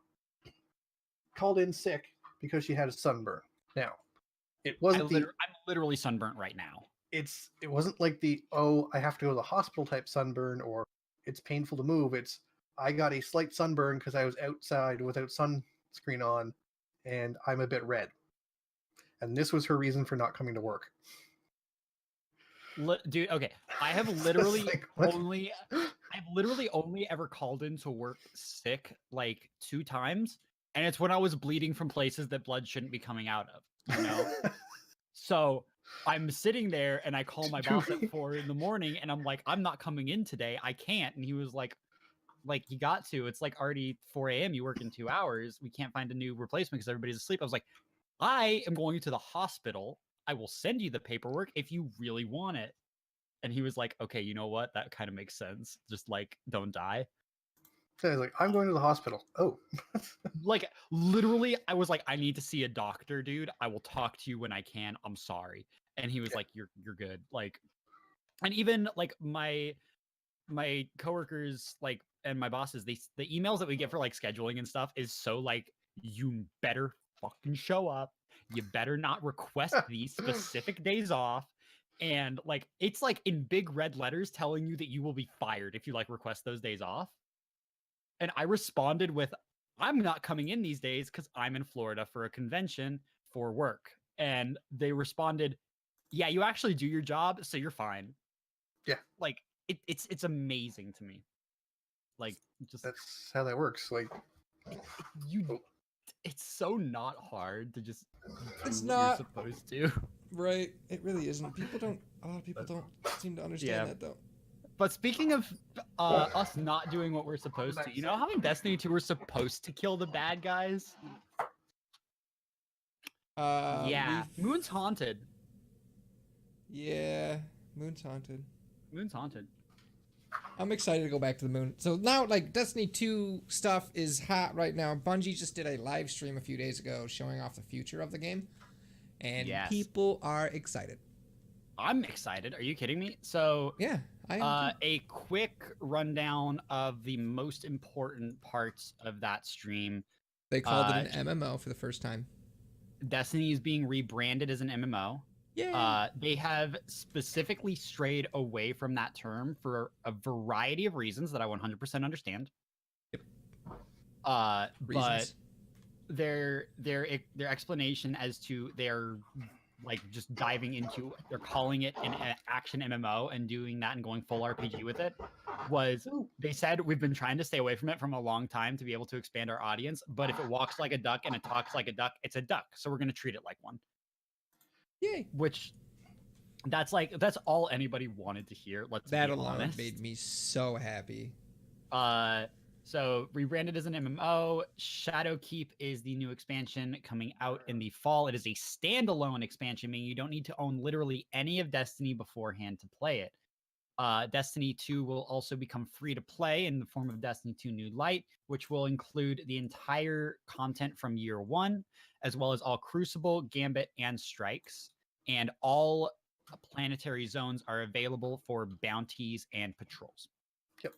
Called in sick because she had a sunburn. Now, it wasn't I'm literally sunburnt right now. It wasn't like I have to go to the hospital type sunburn or it's painful to move. It's I got a slight sunburn because I was outside without sunscreen on and I'm a bit red. And this was her reason for not coming to work. Dude, okay. I have literally like, I've literally only ever called in to work sick like 2 times, and it's when I was bleeding from places that blood shouldn't be coming out of, you know? So I'm sitting there and I call my boss at 4 a.m. and I'm like, I'm not coming in today. I can't. And he was like, you got to. It's like already 4 a.m. You work in 2 hours. We can't find a new replacement because everybody's asleep. I was like, I am going to the hospital. I will send you the paperwork if you really want it. And he was like, okay, you know what? That kind of makes sense. Just like, don't die. So I was like, I'm going to the hospital. Oh. Like, literally, I was like, I need to see a doctor, dude. I will talk to you when I can. I'm sorry. And he was like, you're good. Like, and even like my coworkers, like, and my bosses, the emails that we get for like scheduling and stuff is so like, you better fucking show up. You better not request these specific days off. And like, it's like in big red letters telling you that you will be fired if you like request those days off. And I responded with, I'm not coming in these days because I'm in Florida for a convention for work. And they responded, yeah, you actually do your job, so you're fine. Yeah. Like, it's amazing to me. Like, just that's how that works. Like, it's so not hard to just It's do not what you're supposed to. Right. It really isn't. A lot of people don't seem to understand that though. But speaking of us not doing what we're supposed to, you know how in Destiny 2 we're supposed to kill the bad guys? Yeah. Moon's haunted. Yeah. Moon's haunted. Moon's haunted. I'm excited to go back to the moon. So now, like, Destiny 2 stuff is hot right now. Bungie just did a live stream a few days ago showing off the future of the game. And people are excited. I'm excited. Are you kidding me? So, yeah, I am. A quick rundown of the most important parts of that stream. They called it an MMO for the first time. Destiny is being rebranded as an MMO. Yeah. They have specifically strayed away from that term for a variety of reasons that I 100% understand. Yep. But their explanation as to their like just diving into, they're calling it an action MMO and doing that and going full RPG with it, was they said we've been trying to stay away from it from a long time to be able to expand our audience, but if it walks like a duck and it talks like a duck, it's a duck, so we're going to treat it like one. Yay. Which that's all anybody wanted to hear. Let's that be alone honest. Made me so happy. So rebranded as an MMO. Shadowkeep is the new expansion coming out in the fall. It is a standalone expansion, meaning you don't need to own literally any of Destiny beforehand to play it. Destiny 2 will also become free to play in the form of Destiny 2 New Light, which will include the entire content from year 1, as well as all Crucible, Gambit, and Strikes. And all planetary zones are available for bounties and patrols. Yep.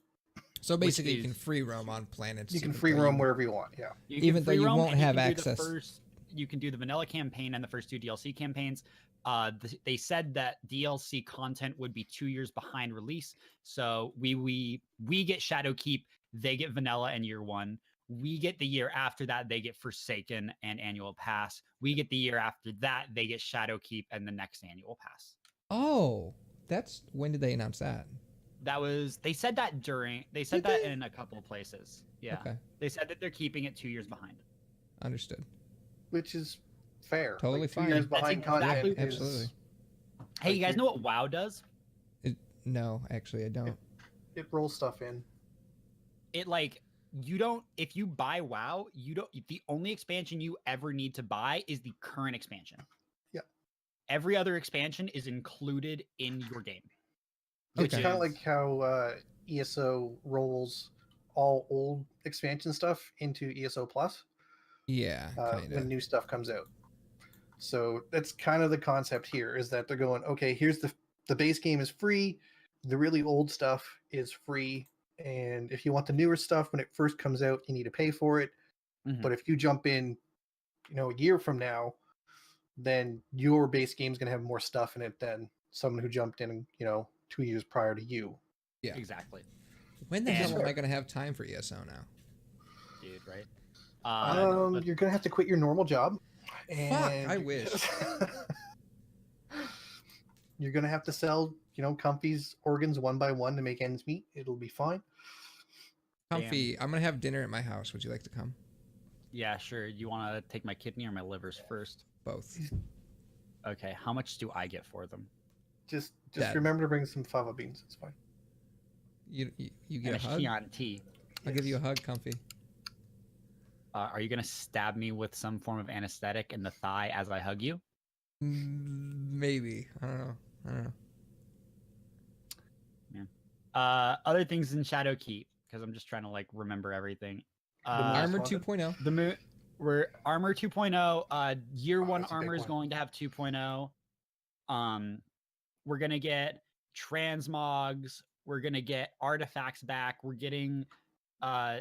So basically, you can free roam on planets. You can free roam wherever you want, yeah. Even though you won't have access. You can do the vanilla campaign and the first 2 DLC campaigns. They said that DLC content would be 2 years behind release. So we get Shadowkeep, they get vanilla in year 1. We get the year after that, they get Forsaken and Annual Pass. We get the year after that, they get Shadowkeep and the next Annual Pass. Oh, when did they announce that? They said that in a couple of places. Yeah. Okay. They said that they're keeping it 2 years behind. Understood. Which is fair. Totally like, 2 fine. years behind content. Absolutely. Hey, you guys know what WoW does? No, actually, I don't. It rolls stuff in. It like if you buy WoW, the only expansion you ever need to buy is the current expansion. Yeah. Every other expansion is included in your game. It's kind of like how ESO rolls all old expansion stuff into ESO Plus. Yeah, when new stuff comes out. So that's kind of the concept here, is that they're going, okay, here's the base game is free, the really old stuff is free, and if you want the newer stuff when it first comes out, you need to pay for it. Mhm. But if you jump in, a year from now, then your base game is going to have more stuff in it than someone who jumped in, 2 years prior to you. Yeah. Exactly, When the And- hell am I going to have time for ESO now? dude. Right. But- You're going to have to quit your normal job. Fuck, And I wish. You're going to have to sell, Comfy's organs one by one to make ends meet. It'll be fine. Comfy, I'm going to have dinner at my house. Would you like to come? Yeah, sure. You want to take my kidney or my livers first? Both. Okay. How much do I get for them? Just Dad. remember to bring some fava beans. It's fine. You get And a hug? Chianti. I'll give you a hug, Comfy. Are you gonna stab me with some form of anesthetic in the thigh as I hug you? Maybe. I don't know. Other things in Shadowkeep, because I'm just trying to like remember everything. Armor Wanted? 2.0. The moon. We're armor 2.0. Year Oh, one that's a big armor is one. going to have 2.0. We're gonna get transmogs. We're gonna get artifacts back. We're getting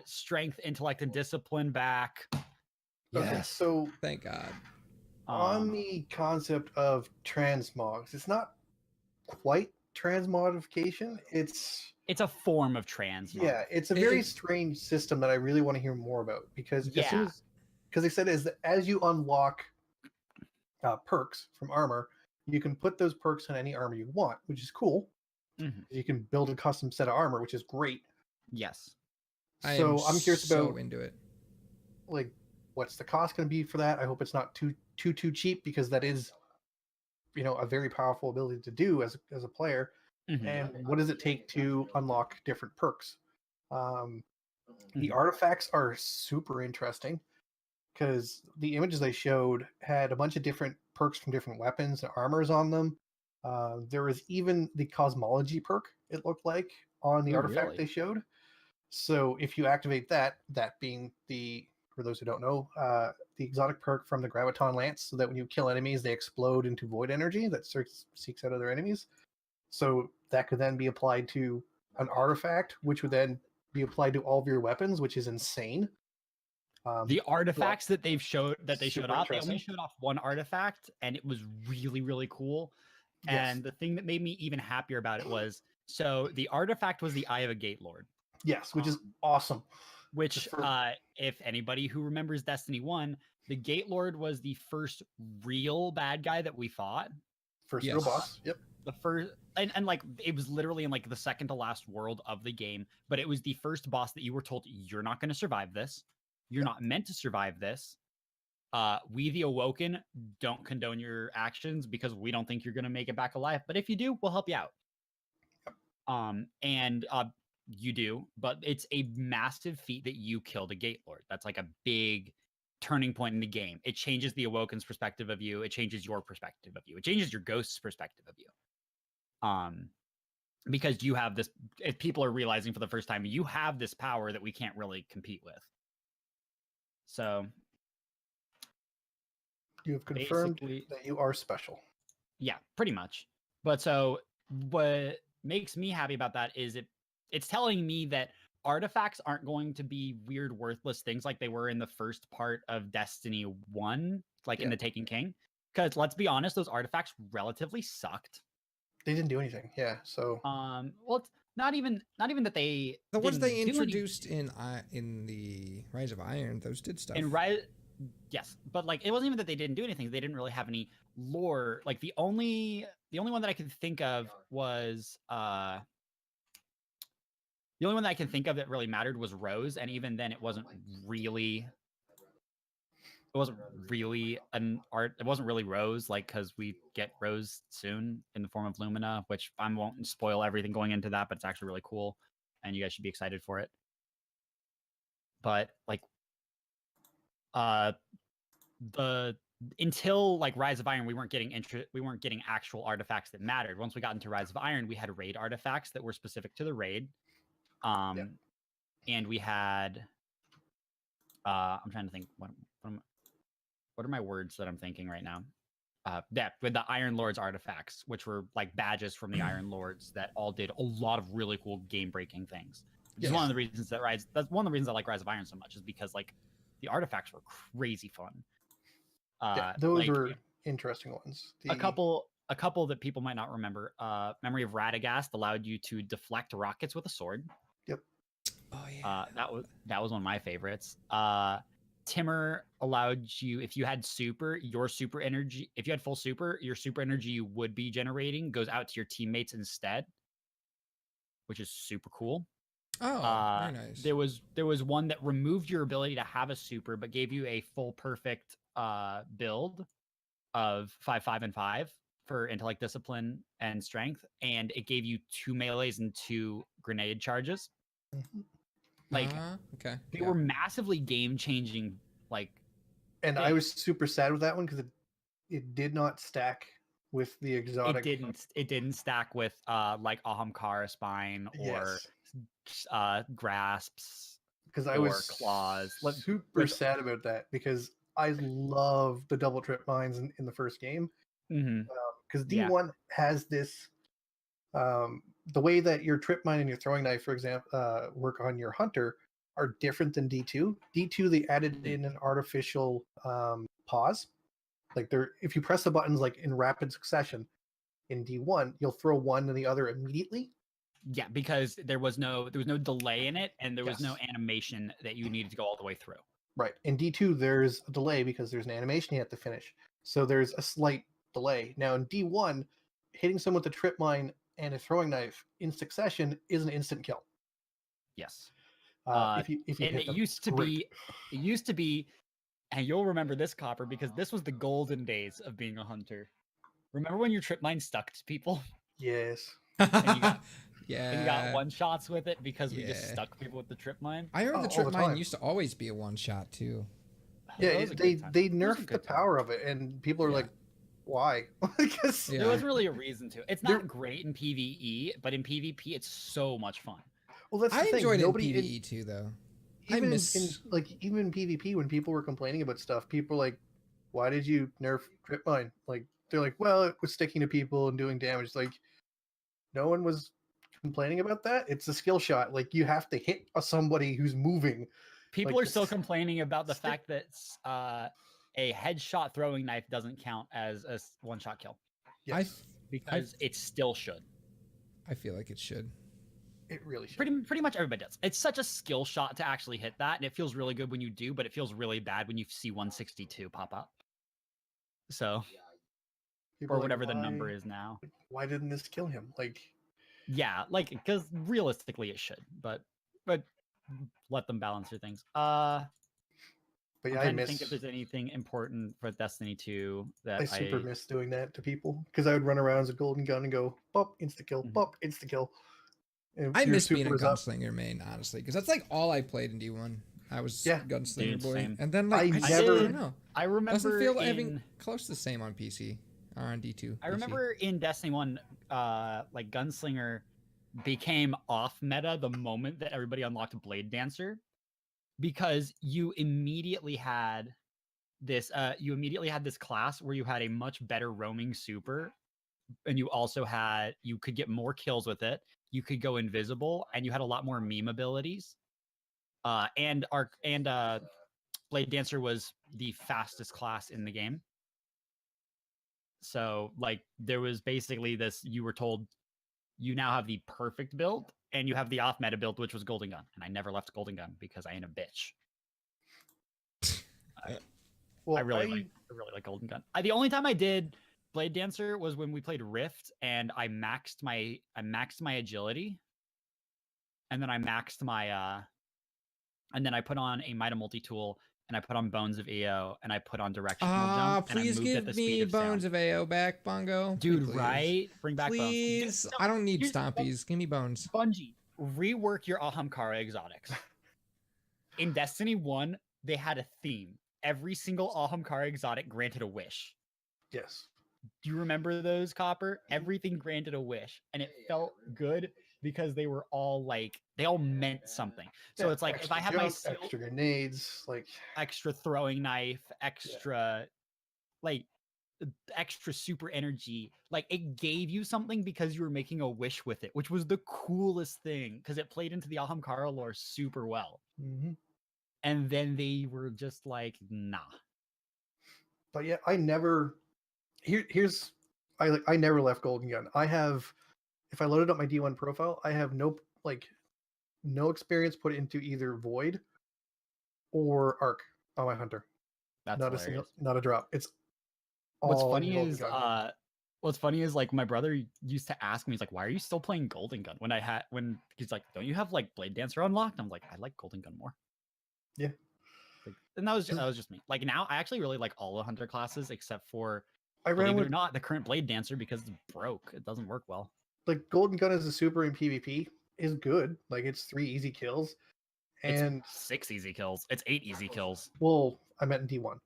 strength, intellect, and discipline back. Okay, Yes. so Thank God. on the concept of transmogs, it's not quite transmogrification. It's It's a form of transmog. it's a It- very it's- strange system that I really want to hear more about, because Yeah. because they said is that as you unlock perks from armor, you can put those perks on any armor you want, which is cool. Mhm. You can build a custom set of armor, which is great. Yes. So I'm curious so about into it. like what's the cost going to be for that. I hope it's not too cheap, because that is a very powerful ability to do as a player. Mhm. And what does it take to unlock different perks? The Mhm. artifacts are super interesting, because the images they showed had a bunch of different perks from different weapons and armors on them. There was even the cosmology perk, it looked like, on the Ooh, artifact really? they showed. So if you activate that being for those who don't know, the exotic perk from the Graviton Lance, so that when you kill enemies, they explode into void energy that seeks out other enemies. So that could then be applied to an artifact, which would then be applied to all of your weapons, which is insane. The artifacts that they showed Super off, they only interesting. showed off one artifact, and it was really, really cool. Yes. And the thing that made me even happier about it was, so the artifact was the Eye of a Gate Lord, Yes, which is awesome. which, Just for- if anybody who remembers Destiny 1, the Gate Lord was the first real bad guy that we fought. First Yes. real boss. Yep. The first, and like, it was literally in like the second to last world of the game, but it was the first boss that you were told, you're not going to survive this. You're not meant to survive this. We, the Awoken, don't condone your actions because we don't think you're going to make it back alive. But if you do, we'll help you out. And you do, but it's a massive feat that you killed a Gate Lord. That's like a big turning point in the game. It changes the Awoken's perspective of you. It changes your perspective of you. It changes your Ghost's perspective of you. Because you have this, if people are realizing for the first time, you have this power that we can't really compete with. So You have confirmed basically, that you are special. yeah, pretty much. But so what makes me happy about that is it's telling me that artifacts aren't going to be weird, worthless things like they were in the first part of Destiny 1, like in the Taken King. Because let's be honest, those artifacts relatively sucked. They didn't do anything. Yeah. So Well, it's not even that they The ones didn't they do any- introduced in the Rise of Iron, those did stuff. in Rise, yes, but like it wasn't even that they didn't do anything. They didn't really have any lore. Like the only one that I could think of was the only one that I can think of that really mattered was Rose, and even then it wasn't really an art. It wasn't really Rose, like, because we get Rose soon in the form of Lumina, which I won't spoil everything going into that, but it's actually really cool, and you guys should be excited for it. But like, until like Rise of Iron, we weren't getting actual artifacts that mattered. Once we got into Rise of Iron, we had raid artifacts that were specific to the raid. And we had I'm trying to think what are my words that I'm thinking right now? that with the Iron Lords artifacts, which were like badges from the Iron Lords that all did a lot of really cool game breaking things. Which is one of the reasons that's one of the reasons I like Rise of Iron so much, is because like the artifacts were crazy fun. Those were interesting ones. A couple that people might not remember. Memory of Radagast allowed you to deflect rockets with a sword. Yep. Oh yeah. That was one of my favorites. Timur allowed you, if you had your super energy, if you had full super, your super energy you would be generating goes out to your teammates instead, which is super cool. Oh, very nice. There was one that removed your ability to have a super, but gave you a full perfect build of 5, 5, and 5 for intellect, discipline, and strength, and it gave you 2 melees and 2 grenade charges. Like, okay, they were massively game changing. Like, and I was super sad with that one because it did not stack with the exotic. It didn't stack with like Ahamkara spine or grasps. Because I was claws. Super sad about that because I love the double trip mines in the first game. Because D1 has this. The way that your trip mine and your throwing knife, for example, work on your hunter are different than D2. D2 they added in an artificial pause. Like if you press the buttons like in rapid succession, in D1 you'll throw one and the other immediately. Yeah, because there was no delay in it, and there was no animation that you needed to go all the way through. Right. In D2 there's a delay because there's an animation you have to finish. So there's a slight delay. Now in D1, hitting someone with a trip mine and a throwing knife in succession is an instant kill. Yes. If you and it used to be, and you'll remember this, Copper, because this was the golden days of being a hunter. Remember when your trip mine stuck to people? Yes. And you got, yeah. and you got one shots with it because we just stuck people with the trip mine. I heard the trip mine used to always be a one shot too. Yeah, they nerfed the power of it, and people are like, why? Because there wasn't really a reason to. It's not great in PvE, but in PvP, it's so much fun. Well, that's the thing. Enjoyed it in PvE too, though. Even in PvP, when people were complaining about stuff, people were like, "Why did you nerf trip mine?" Like they're like, "Well, it was sticking to people and doing damage." It's like, no one was complaining about that. It's a skill shot. Like you have to hit somebody who's moving. People are still complaining about the fact that a headshot throwing knife doesn't count as a one-shot kill. Yes. Because it still should. I feel like it should. It really should. Pretty much everybody does. It's such a skill shot to actually hit that, and it feels really good when you do, but it feels really bad when you see 162 pop up. So, People or whatever the number is now. Why didn't this kill him? Like, yeah, like because realistically it should, but let them balance their things. But yeah, I'm trying to think if there's anything important for Destiny 2 that I super miss doing that to people because I would run around as a golden gun and go pop insta kill, pop insta kill. I miss being a gunslinger main, honestly, because that's like all I played in D1. I was gunslinger boy, same. And then like I don't know. I remember doesn't feel having close to the same on PC or on D2. I remember in Destiny 1, like gunslinger became off meta the moment that everybody unlocked Blade Dancer, because you immediately had this class where you had a much better roaming super, and you could get more kills with it. You could go invisible, and you had a lot more meme abilities. And Blade Dancer was the fastest class in the game. So like there was basically this, you were told you now have the perfect build and you have the off meta build, which was Golden Gun. And I never left Golden Gun because I ain't a bitch. I really like Golden Gun. The only time I did Blade Dancer was when we played Rift, and I maxed my agility, and then I maxed my and then I put on a Mida multi-tool, and I put on Bones of AO, and I put on directional jump. Please and I moved at the give me speed Bones of of AO back, Bongo. dude. Please. Right? Bring back please. Bones. I don't need stompies. Give me Bones. Bungie, rework your Ahamkara exotics. In Destiny 1, they had a theme. Every single Ahamkara exotic granted a wish. Yes. Do you remember those, Copper? Everything granted a wish, and it felt good because they were all like, they all meant something. So it's like, if I have my extra grenades, like extra throwing knife, extra like extra super energy, like it gave you something because you were making a wish with it, which was the coolest thing because it played into the Ahamkara lore super well. Mm-hmm. And then they were just like, nah. But yeah, I never. I never left Golden Gun. I have, if I loaded up my D1 profile, I have no experience put into either Void or Arc on my Hunter. That's Not hilarious. not a drop. It's What's all funny Golden is Gun. what's funny is like my brother used to ask me, he's like, why are you still playing Golden Gun? When he's like, don't you have like Blade Dancer unlocked? I'm like, I like Golden Gun more. Yeah. Like, and that was just me. Like now I actually really like all the Hunter classes except for, I ran believe it with or not, the current Blade Dancer because it's broke. It doesn't work well. like Golden Gun as a super in PvP is good. Like it's 3 easy kills. And It's 6 easy kills. It's 8 easy kills. well, I meant in D1.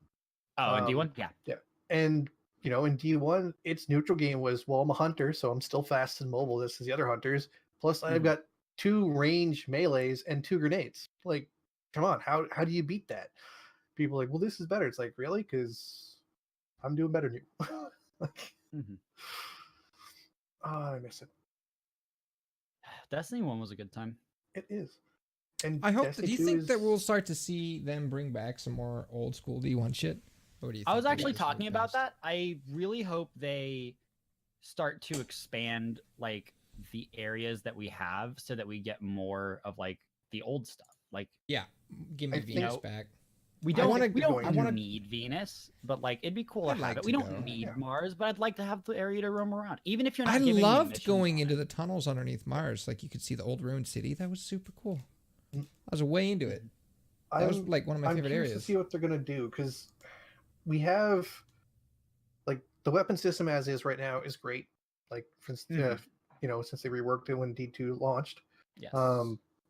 Oh, and D1? Yeah. Yeah. And you know, in D1, its neutral game was, well, I'm a hunter, so I'm still fast and mobile. This is the other hunters. Plus, I've got 2 range melees and 2 grenades. Like, come on, how do you beat that? People are like, well, this is better. It's like, really? Because I'm doing better than you. Like, oh, I miss it. Destiny 1 was a good time. It is. And I hope. Destiny Do you 2 think that is- we'll start to see them bring back some more old school D1 shit? Or do you I think was they'll actually just move talking about past? that. I really hope they start to expand like the areas that we have so that we get more of like the old stuff. Like Yeah, give me I Venus think- back. we I don't wanna- we don't I wanna- need Venus, but like it'd be cool I'd to have like it. to We don't go. need Yeah. Mars, but I'd like to have the area to roam around. Even if you're not I giving me loved missions going on into it. the tunnels underneath Mars. Like you could see the old ruined city. That was super cool. Mm. I was way into it. That was I'm- like one of my I'm favorite curious areas. to see what they're gonna do because we have like the weapon system as is right now is great. Like for Mhm. you know, since they reworked it when D2 launched, Yes.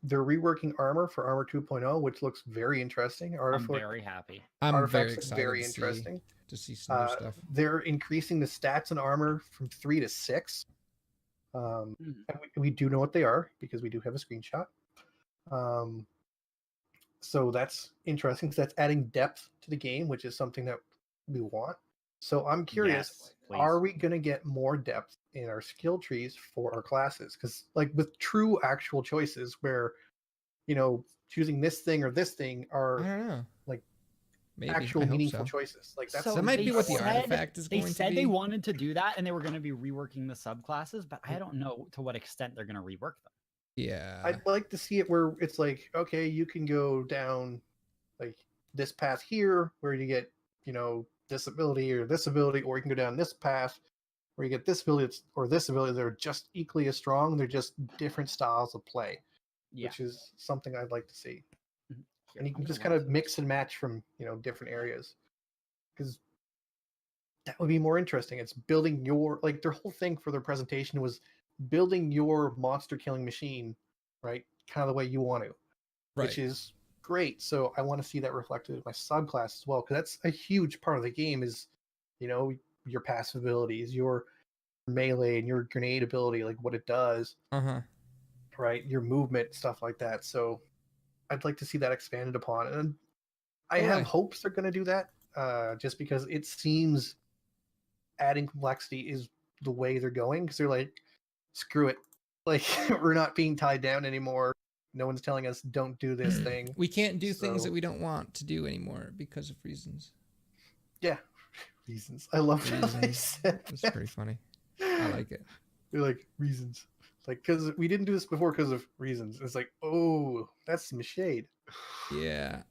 they're reworking armor for Armor 2.0, which looks very interesting. I'm Artifact, very happy. I'm artifacts very look excited very to interesting. see some new stuff. They're increasing the stats and armor from 3 to 6. Mhm. And we do know what they are because we do have a screenshot. So that's interesting because that's adding depth to the game, which is something that we want. So I'm curious, Yes, please. are we going to get more depth in our skill trees for our classes? Because like with true actual choices where, you know, choosing this thing or this thing I are don't know. like Maybe. actual I hope meaningful so. choices. Like that's So That might they be what the said- artifact is They going to said be. they wanted to do that and they were going to be reworking the subclasses, but I don't know to what extent they're going to rework them. Yeah. I'd like to see it where it's like, okay, you can go down like this path here where you get, you know, this ability, or you can go down this path where you get this ability or this ability. They're just equally as strong. They're just different styles of play, Yeah. which is something I'd like to see. Here, And you I'm can gonna just watch kind of this. mix and match from, you know, different areas. Because that would be more interesting. It's building your, like, their whole thing for their presentation was building your monster killing machine, right? Kind of the way you want to, which is great. So I want to see that reflected in my subclass as well, because that's a huge part of the game is, you know, your passive abilities, your melee and your grenade ability, like what it does, Uh-huh. right? Your movement, stuff like that. So I'd like to see that expanded upon. And I Oh, have right. hopes they're going to do that, just because it seems adding complexity is the way they're going, because they're like, screw it. Like, we're not being tied down anymore. No one's telling us don't do this thing. We can't do things So- that we don't want to do anymore because of reasons. Yeah. Reasons. I love how they Reasons. said It's that. pretty funny. I like it. They're like, reasons. Like, because we didn't do this before because of reasons. It's like, oh, that's some shade. Yeah.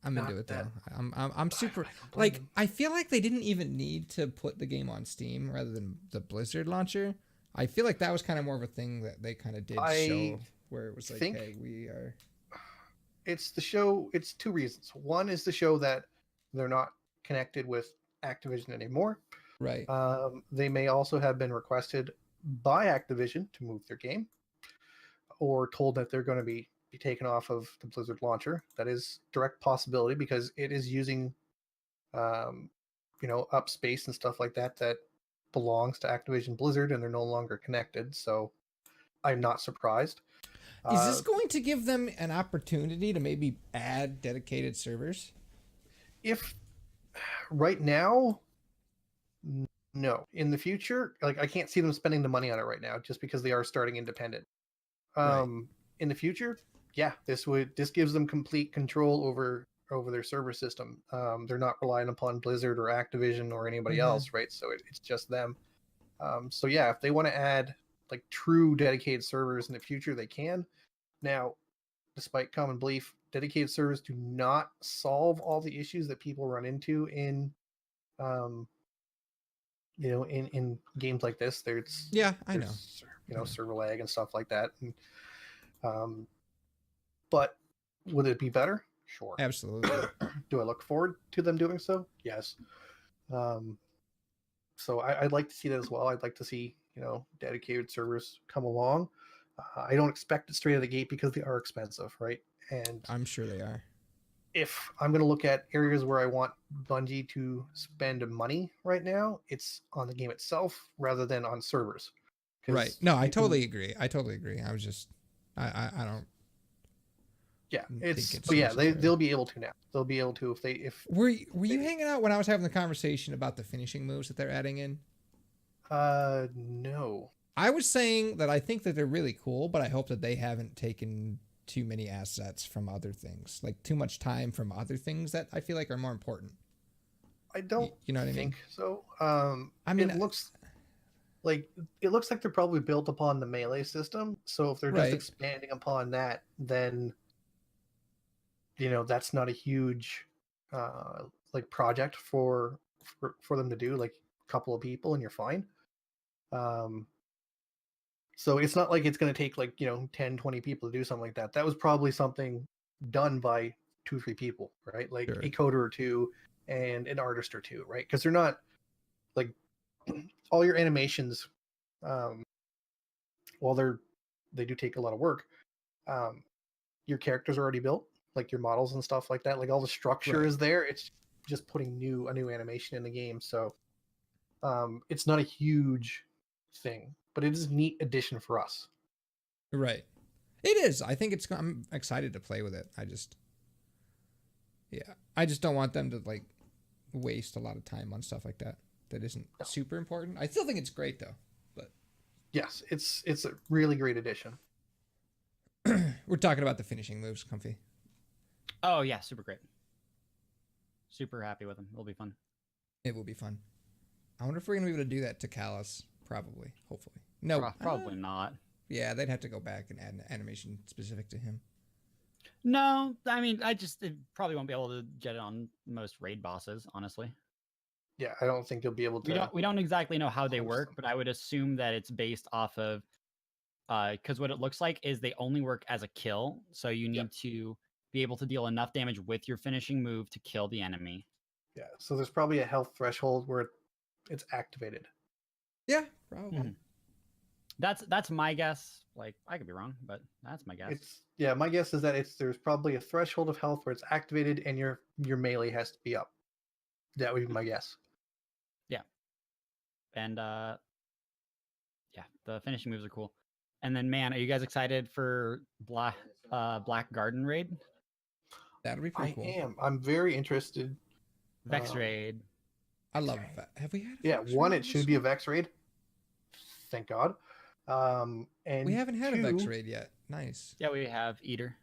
I'm Not into it though. that- I'm super I don't blame like them. I feel like they didn't even need to put the game on Steam rather than the Blizzard launcher. I feel like that was kind of more of a thing that they kind of did I show where it was like, think- hey, we are It's the show. It's 2 reasons. One is the show that they're not connected with Activision anymore. right. They may also have been requested by Activision to move their game, or told that they're going to be taken off of the Blizzard launcher. That is direct possibility because it is using, you know, up space and stuff like that that belongs to Activision Blizzard, and they're no longer connected. So I'm not surprised. Is this going to give them an opportunity to maybe add dedicated servers? If right now No, in the future, like I can't see them spending the money on it right now, just because they are starting independent. Right. In the future, yeah, this gives them complete control over their server system. They're not relying upon Blizzard or Activision or anybody else, right? So it's just them. So yeah, if they want to add like true dedicated servers in the future, they can. Now, despite common belief, dedicated servers do not solve all the issues that people run into in in games like this. Yeah, I know. There's server lag and stuff like that. And, but would it be better? Sure. Absolutely. Do I look forward to them doing so? Yes. So I'd like to see that as well. I'd like to see dedicated servers come along. I don't expect it straight out of the gate because they are expensive, right? And I'm sure they are. if I'm going to look at areas where I want Bungie to spend money right now, it's on the game itself rather than on servers. Right. No, I totally agree. I was just, I don't. Yeah, it's but yeah, they'll be able to now. They'll be able to if. Were you hanging out when I was having the conversation about the finishing moves that they're adding in? No. I was saying that I think that they're really cool, but I hope that they haven't taken too many assets from other things, like too much time from other things that I feel like are more important. I don't you know what think I mean? so. I mean, it looks like they're probably built upon the melee system. So if they're just expanding upon that, then that's not a huge like project for them to do, like a couple of people and you're fine. So it's not like it's going to take 10, 20 people to do something like that. That was probably something done by 2-3 people, right? Like a coder or two and an artist or two, right? Because they're not like all your animations, while they do take a lot of work, your characters are already built, like your models and stuff like that. Like all the structure is there. It's just putting a new animation in the game. So it's not a huge thing, but it is a neat addition for us. Right. It is. I think I'm excited to play with it. I just don't want them to like waste a lot of time on stuff like that. That isn't super important. I still think it's great though. But yes, it's a really great addition. We're talking about the finishing moves, Comfy. Oh yeah, super great. Super happy with them. It'll be fun. It will be fun. I wonder if we're gonna be able to do that to Callus. Probably. Hopefully. No. Probably not. Yeah, they'd have to go back and add an animation specific to him. No, I mean, it probably won't be able to get it on most raid bosses, honestly. Yeah, I don't think you'll be able to. We don't exactly know how they work, but I would assume that it's based off of, because what it looks like is they only work as a kill, so you need to be able to deal enough damage with your finishing move to kill the enemy. Yeah, so there's probably a health threshold where it's activated. Yeah, probably. That's my guess. Like I could be wrong, but that's my guess. My guess is that there's probably a threshold of health where it's activated and your melee has to be up. That would be my guess. Yeah. And the finishing moves are cool. And then man, are you guys excited for Black Garden Raid? That'll be pretty cool. I am. I'm very interested. Vex Raid. I love that. Have we had it should be a Vex Raid. Thank God. And we haven't had a Vex Raid yet. Nice. Yeah, we have Eater.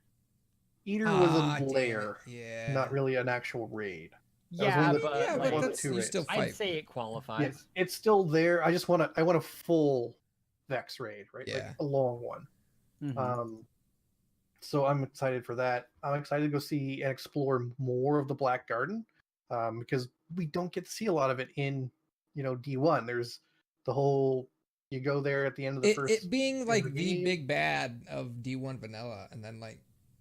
Eater was a lair. Yeah. Not really an actual raid. But that's, you still fight. I'd say it qualifies. Yeah, it's still there. I want a full Vex Raid, right? Yeah. Like a long one. Mm-hmm. So I'm excited for that. I'm excited to go see and explore more of the Black Garden, because we don't get to see a lot of it in, D1. There's the whole, you go there at the end of the first. It being like the big bad of D1 vanilla, and then like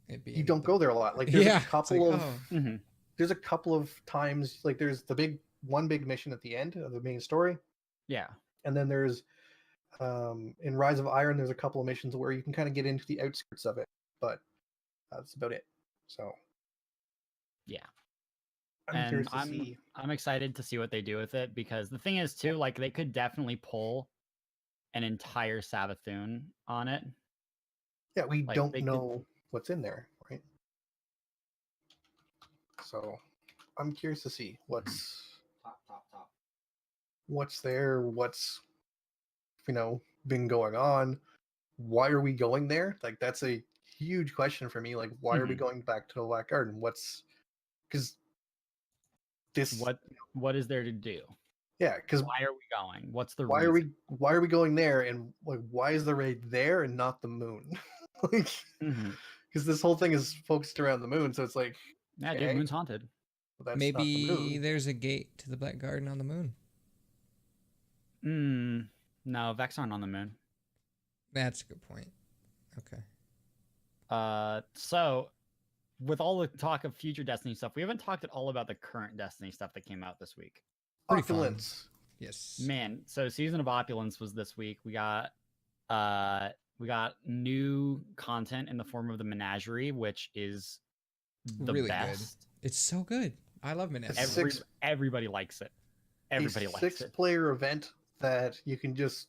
it being. You don't go there a lot. Like there's a couple of. Mm-hmm. There's a couple of times, like there's one big mission at the end of the main story. Yeah. And then there's, in Rise of Iron, there's a couple of missions where you can kind of get into the outskirts of it, but that's about it. So. Yeah. I'm excited to see what they do with it, because the thing is too, like they could definitely pull an entire Savathûn on it. Yeah, we don't know what's in there, right? So I'm curious to see what's what's there, what's been going on, why are we going there? Like that's a huge question for me. Like why are we going back to the Black Garden? Because this what is there to do? Yeah, because why are we going? What's the why reason? why are we going there, and like why is the raid there and not the moon? Like, because this whole thing is focused around the moon, so it's like, Yeah, okay, dude, moon's haunted. well, that's not the Maybe moon. there's a gate to the Black Garden on the moon. No, Vex aren't on the moon. That's a good point. Okay. So with all the talk of future Destiny stuff, we haven't talked at all about the current Destiny stuff that came out this week. Pretty fun. Opulence. Yes. Man, so Season of Opulence was this week. We got new content in the form of the Menagerie, which is the really best. good. It's so good. I love Menagerie. Everybody likes it. Everybody likes it. 6-player event that you can just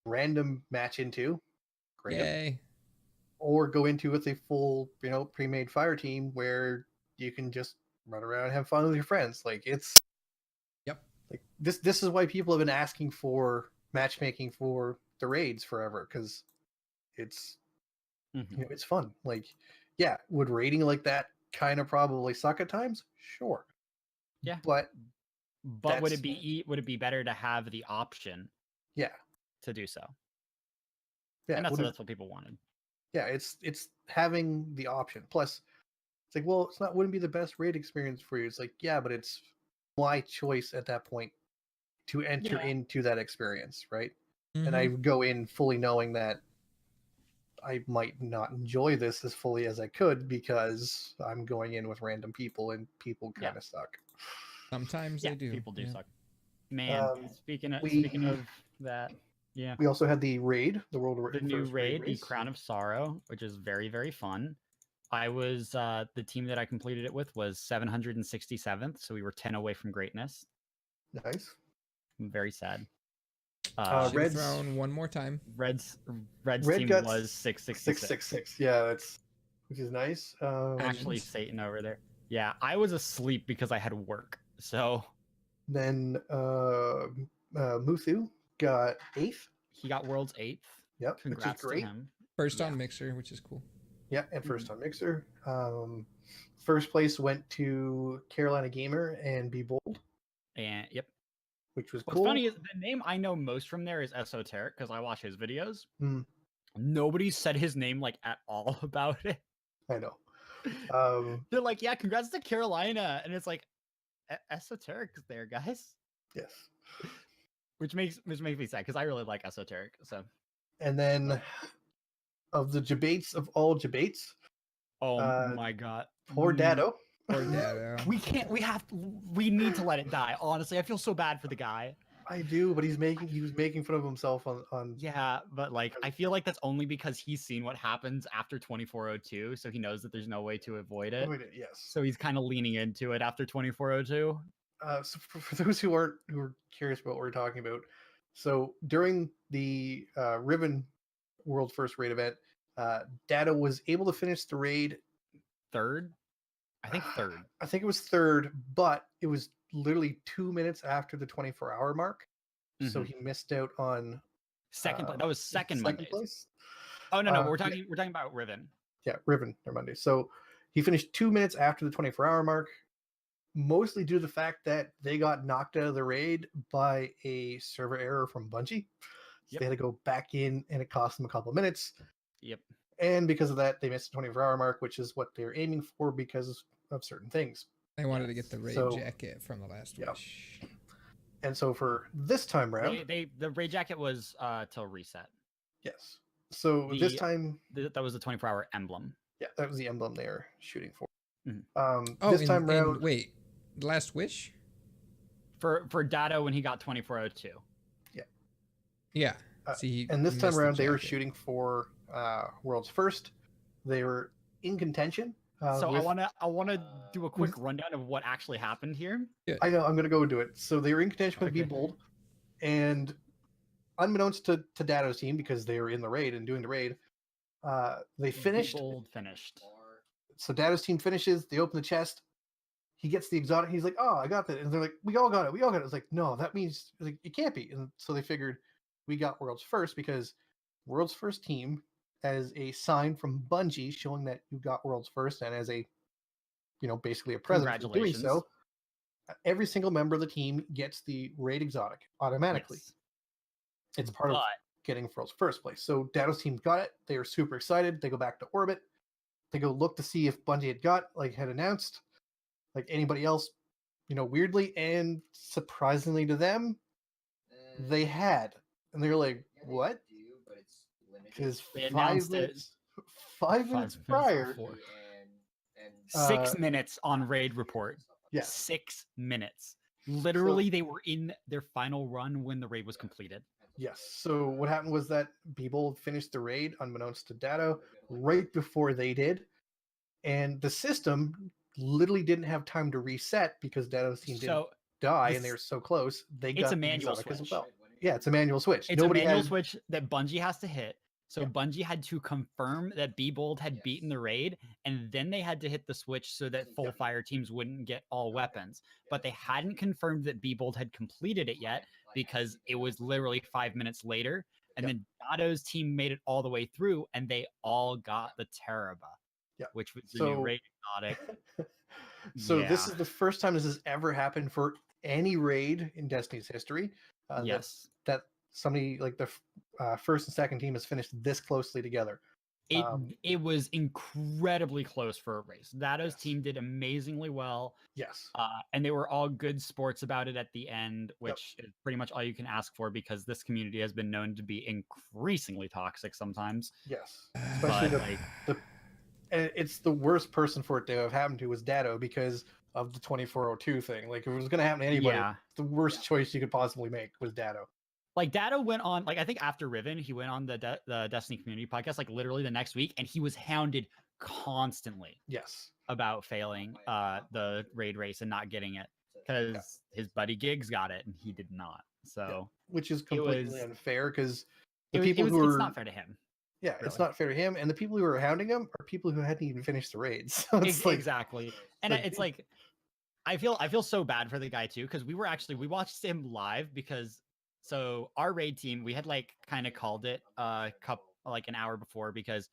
random match into. Great. Yay. Or go into with a full, pre-made fire team where you can just run around and have fun with your friends. Like it's like this is why people have been asking for matchmaking for the raids forever, because it's it's fun. Like, yeah, would raiding like that kind of probably suck at times? Sure. Yeah. But would it be better to have the option to do so? Yeah. And that's what people wanted. Yeah, it's having the option. Plus, it's like, well, wouldn't be the best raid experience for you. It's like, yeah, but it's my choice at that point to enter into that experience, right? And I go in fully knowing that I might not enjoy this as fully as I could because I'm going in with random people and people kind of suck. Sometimes they do. People do suck. Man, speaking of that, we also had the raid, the new raid, the Crown of Sorrow, which is very, very fun. I was the team that I completed it with was 767th, so we were 10 away from greatness. Nice. I'm very sad. Red's thrown one more time. Red's team was 666. 666. Yeah, which is nice. Actually, Satan over there. Yeah, I was asleep because I had work. So then Muthu got 8th. He got world's 8th. Yep, Congrats which is great. To him. First on Mixer, which is cool. Yeah, and first on Mixer. First place went to Carolina Gamer and Be Bold. And which was cool. What's funny is the name I know most from there is Esoteric because I watch his videos. Nobody said his name like at all about it. I know. They're like, yeah, congrats to Carolina, and it's like Esoteric is there, guys. Yes. Which makes me sad because I really like Esoteric. So. And then of the debates of all debates. Oh my god. Poor Dado. Poor Dado. We need to let it die. Honestly, I feel so bad for the guy. I do, but he was making fun of himself on Yeah, but like I feel like that's only because he's seen what happens after 2402, so he knows that there's no way to avoid it. Yes. So he's kind of leaning into it after 2402. So for those who are curious about what we're talking about, so during the Ribbon World First Raid event, Dado was able to finish the raid third. I think third. I think it was third, but it was literally 2 minutes after the 24-hour mark, so he missed out on second. That was second place. Oh no, we're talking about Ribbon. Yeah, Ribbon or Monday. So he finished 2 minutes after the 24-hour mark, mostly due to the fact that they got knocked out of the raid by a server error from Bungie. So they had to go back in, and it cost them a couple of minutes. Yep. And because of that, they missed the 24-hour mark, which is what they're aiming for because of certain things. They wanted to get the raid jacket from the last wish. And so for this time round, the raid jacket was till reset. Yes. So this time that was the 24-hour emblem. Yeah, that was the emblem they were shooting for. This time round, wait, last wish for Dado when he got 2402. Yeah. And this time around, they were shooting for World's First. They were in contention. So I wanna do a quick rundown of what actually happened here. I know, I'm gonna go do it. So they were in contention with Be Bold, and unbeknownst to Dado's team, because they were in the raid and doing the raid, they finished. Be Bold finished. So Dado's team finishes. They open the chest. he gets the exotic. He's like, "Oh, I got that," and they're like, "We all got it. We all got it." It's like, no, that means like it can't be. And so they figured we got world's first because world's first team as a sign from Bungie showing that you got world's first, and as a basically a present for doing Congratulations. so. Every single member of the team gets the raid exotic automatically. Yes. It's part of But getting world's first place. So Dato's team got it. They are super excited. They go back to orbit. They go look to see if Bungie had announced, like anybody else, weirdly and surprisingly to them, they had. And they're like, what? Because they 5 announced it minutes, 5 minutes prior, before. 6 minutes on raid report. Yes. 6 minutes. Literally, they were in their final run when the raid was completed. Yes. So what happened was that people finished the raid, unbeknownst to Dato, right before they did, and the system literally didn't have time to reset because Dato's team didn't die, and they were so close. They got a manual switch. as well. Yeah, it's a manual switch. It's a manual switch that Bungie has to hit. So Bungie had to confirm that B-Bold had beaten the raid, and then they had to hit the switch so that full fire teams wouldn't get all weapons. But they hadn't confirmed that B-Bold had completed it yet because it was literally 5 minutes later. And then Dato's team made it all the way through, and they all got the Teraba, which was the new raid exotic. So this is the first time this has ever happened for any raid in Destiny's history. Yes. That somebody like the first and second team has finished this closely together. It was incredibly close for a race. Dato's team did amazingly well. Yes. And they were all good sports about it at the end, which is pretty much all you can ask for because this community has been known to be increasingly toxic sometimes. Yes. Especially and it's the worst person for it to have happened to was Dato because of the 2402 thing. Like if it was going to happen to anybody, the worst choice you could possibly make was Dato. Like Dato went on, like I think after Riven, he went on the Destiny Community Podcast, like literally the next week, and he was hounded constantly. Yes. About failing the raid race and not getting it because his buddy Giggs got it and he did not. So which is completely unfair because it's not fair to him. Yeah, really. It's not fair to him, and the people who are hounding him are people who hadn't even finished the raids. So it's exactly, and it's like I feel so bad for the guy too because we watched him live because our raid team we had like kind of called it like an hour before because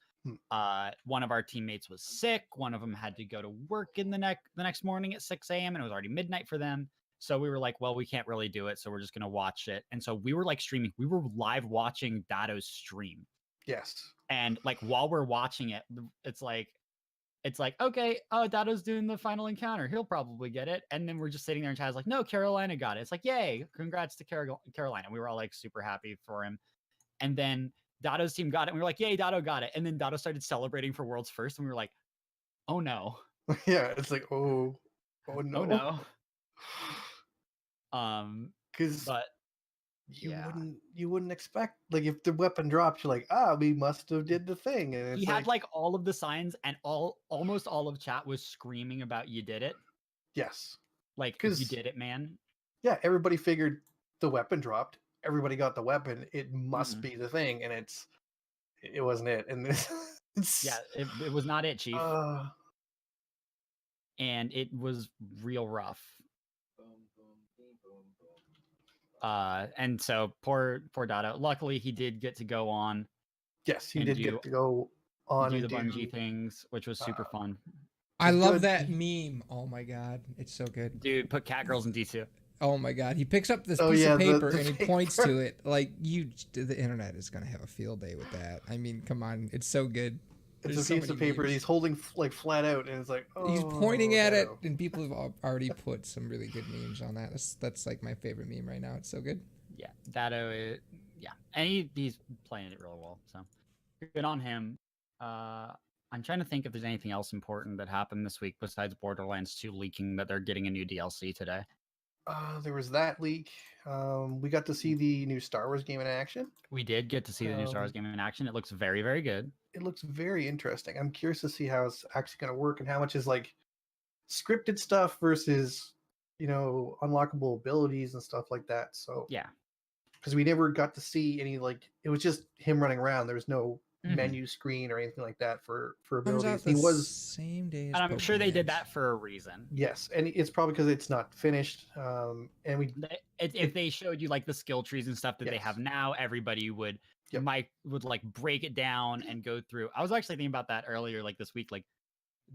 one of our teammates was sick, one of them had to go to work in the next morning at 6 a.m. and it was already midnight for them. So we were like, well, we can't really do it, so we're just gonna watch it. And so we were like streaming, we were live watching Dato's stream. Yes. And like while we're watching it, it's like, okay, oh, Dato's doing the final encounter. He'll probably get it. And then we're just sitting there and chat's like, no, Carolina got it. It's like, yay, congrats to Carolina. We were all like super happy for him. And then Dato's team got it. And we were like, yay, Dato got it. And then Dato started celebrating for world's first. And we were like, oh no. Yeah, it's like, oh no. Oh no. Because you wouldn't expect, like, if the weapon drops, you're like, we must have did the thing. And he had like all of the signs and almost all of chat was screaming about you did it. Yes. Like, you did it, man. Yeah, everybody figured the weapon dropped. Everybody got the weapon. It must be the thing. And it wasn't it. And it was not it, Chief. And it was real rough. And so poor Dato. Luckily, he did get to go on. Yes, he did get to go on and do the Bungie things, which was super fun. I love that meme. Oh my god, it's so good. Dude, put Catgirls in D2. Oh my god, he picks up this piece of paper and he points to it. Like the internet is gonna have a field day with that. I mean, come on, it's so good. It's a piece of paper he's holding like flat out, and it's like he's pointing at it, and people have already put some really good memes on that. That's like my favorite meme right now. It's so good. Yeah, Dato, and he's playing it real well. So good on him. I'm trying to think if there's anything else important that happened this week besides Borderlands 2 leaking that they're getting a new DLC today. There was that leak. We got to see the new Star Wars game in action. We did get to see the new Star Wars game in action. It looks very, very good. It looks very interesting. I'm curious to see how it's actually going to work and how much is like scripted stuff versus, unlockable abilities and stuff like that. So yeah, because we never got to see any, like, it was just him running around. There was no menu screen or anything like that for Comes abilities. out the He was same day as And I'm sure they did Pokemon. that for a reason. yes, and it's probably because it's not finished. And we If they showed you like the skill trees and stuff that they Yes. have now, everybody would Yep. would like break it down and go through. I was actually thinking about that earlier, like this week, like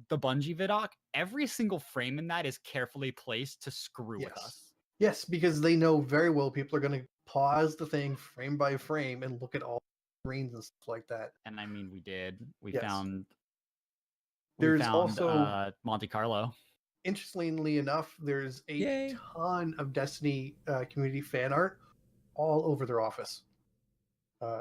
the Bungie vidoc. Every single frame in that is carefully placed to screw with Yes. us. yes, because they know very well people are going to pause the thing frame by frame and look at all screens and stuff like that. And I mean, we did. We Yes. found. There's we found also Monte Carlo. Interestingly enough, there's a Yay. ton of Destiny community fan art all over their office.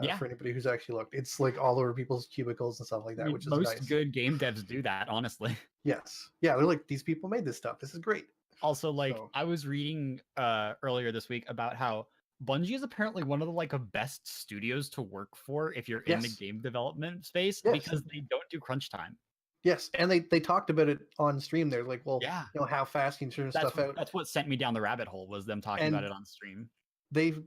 Yeah. For anybody who's actually looked, it's like all over people's cubicles and stuff like that, I mean, which is most nice. good game devs do that, honestly. Yes, yeah, they're like, these people made this stuff. This is great. Also, like So- I was reading earlier this week about how Bungie is apparently one of the like best studios to work for if you're in the Yes. game development space Yes. because they don't do crunch time. Yes, and they talked about it on stream. They're like, well, Yeah. you know, how fast you can turn That's stuff out. that's what sent me down the rabbit hole was them talking about And- it on stream. They've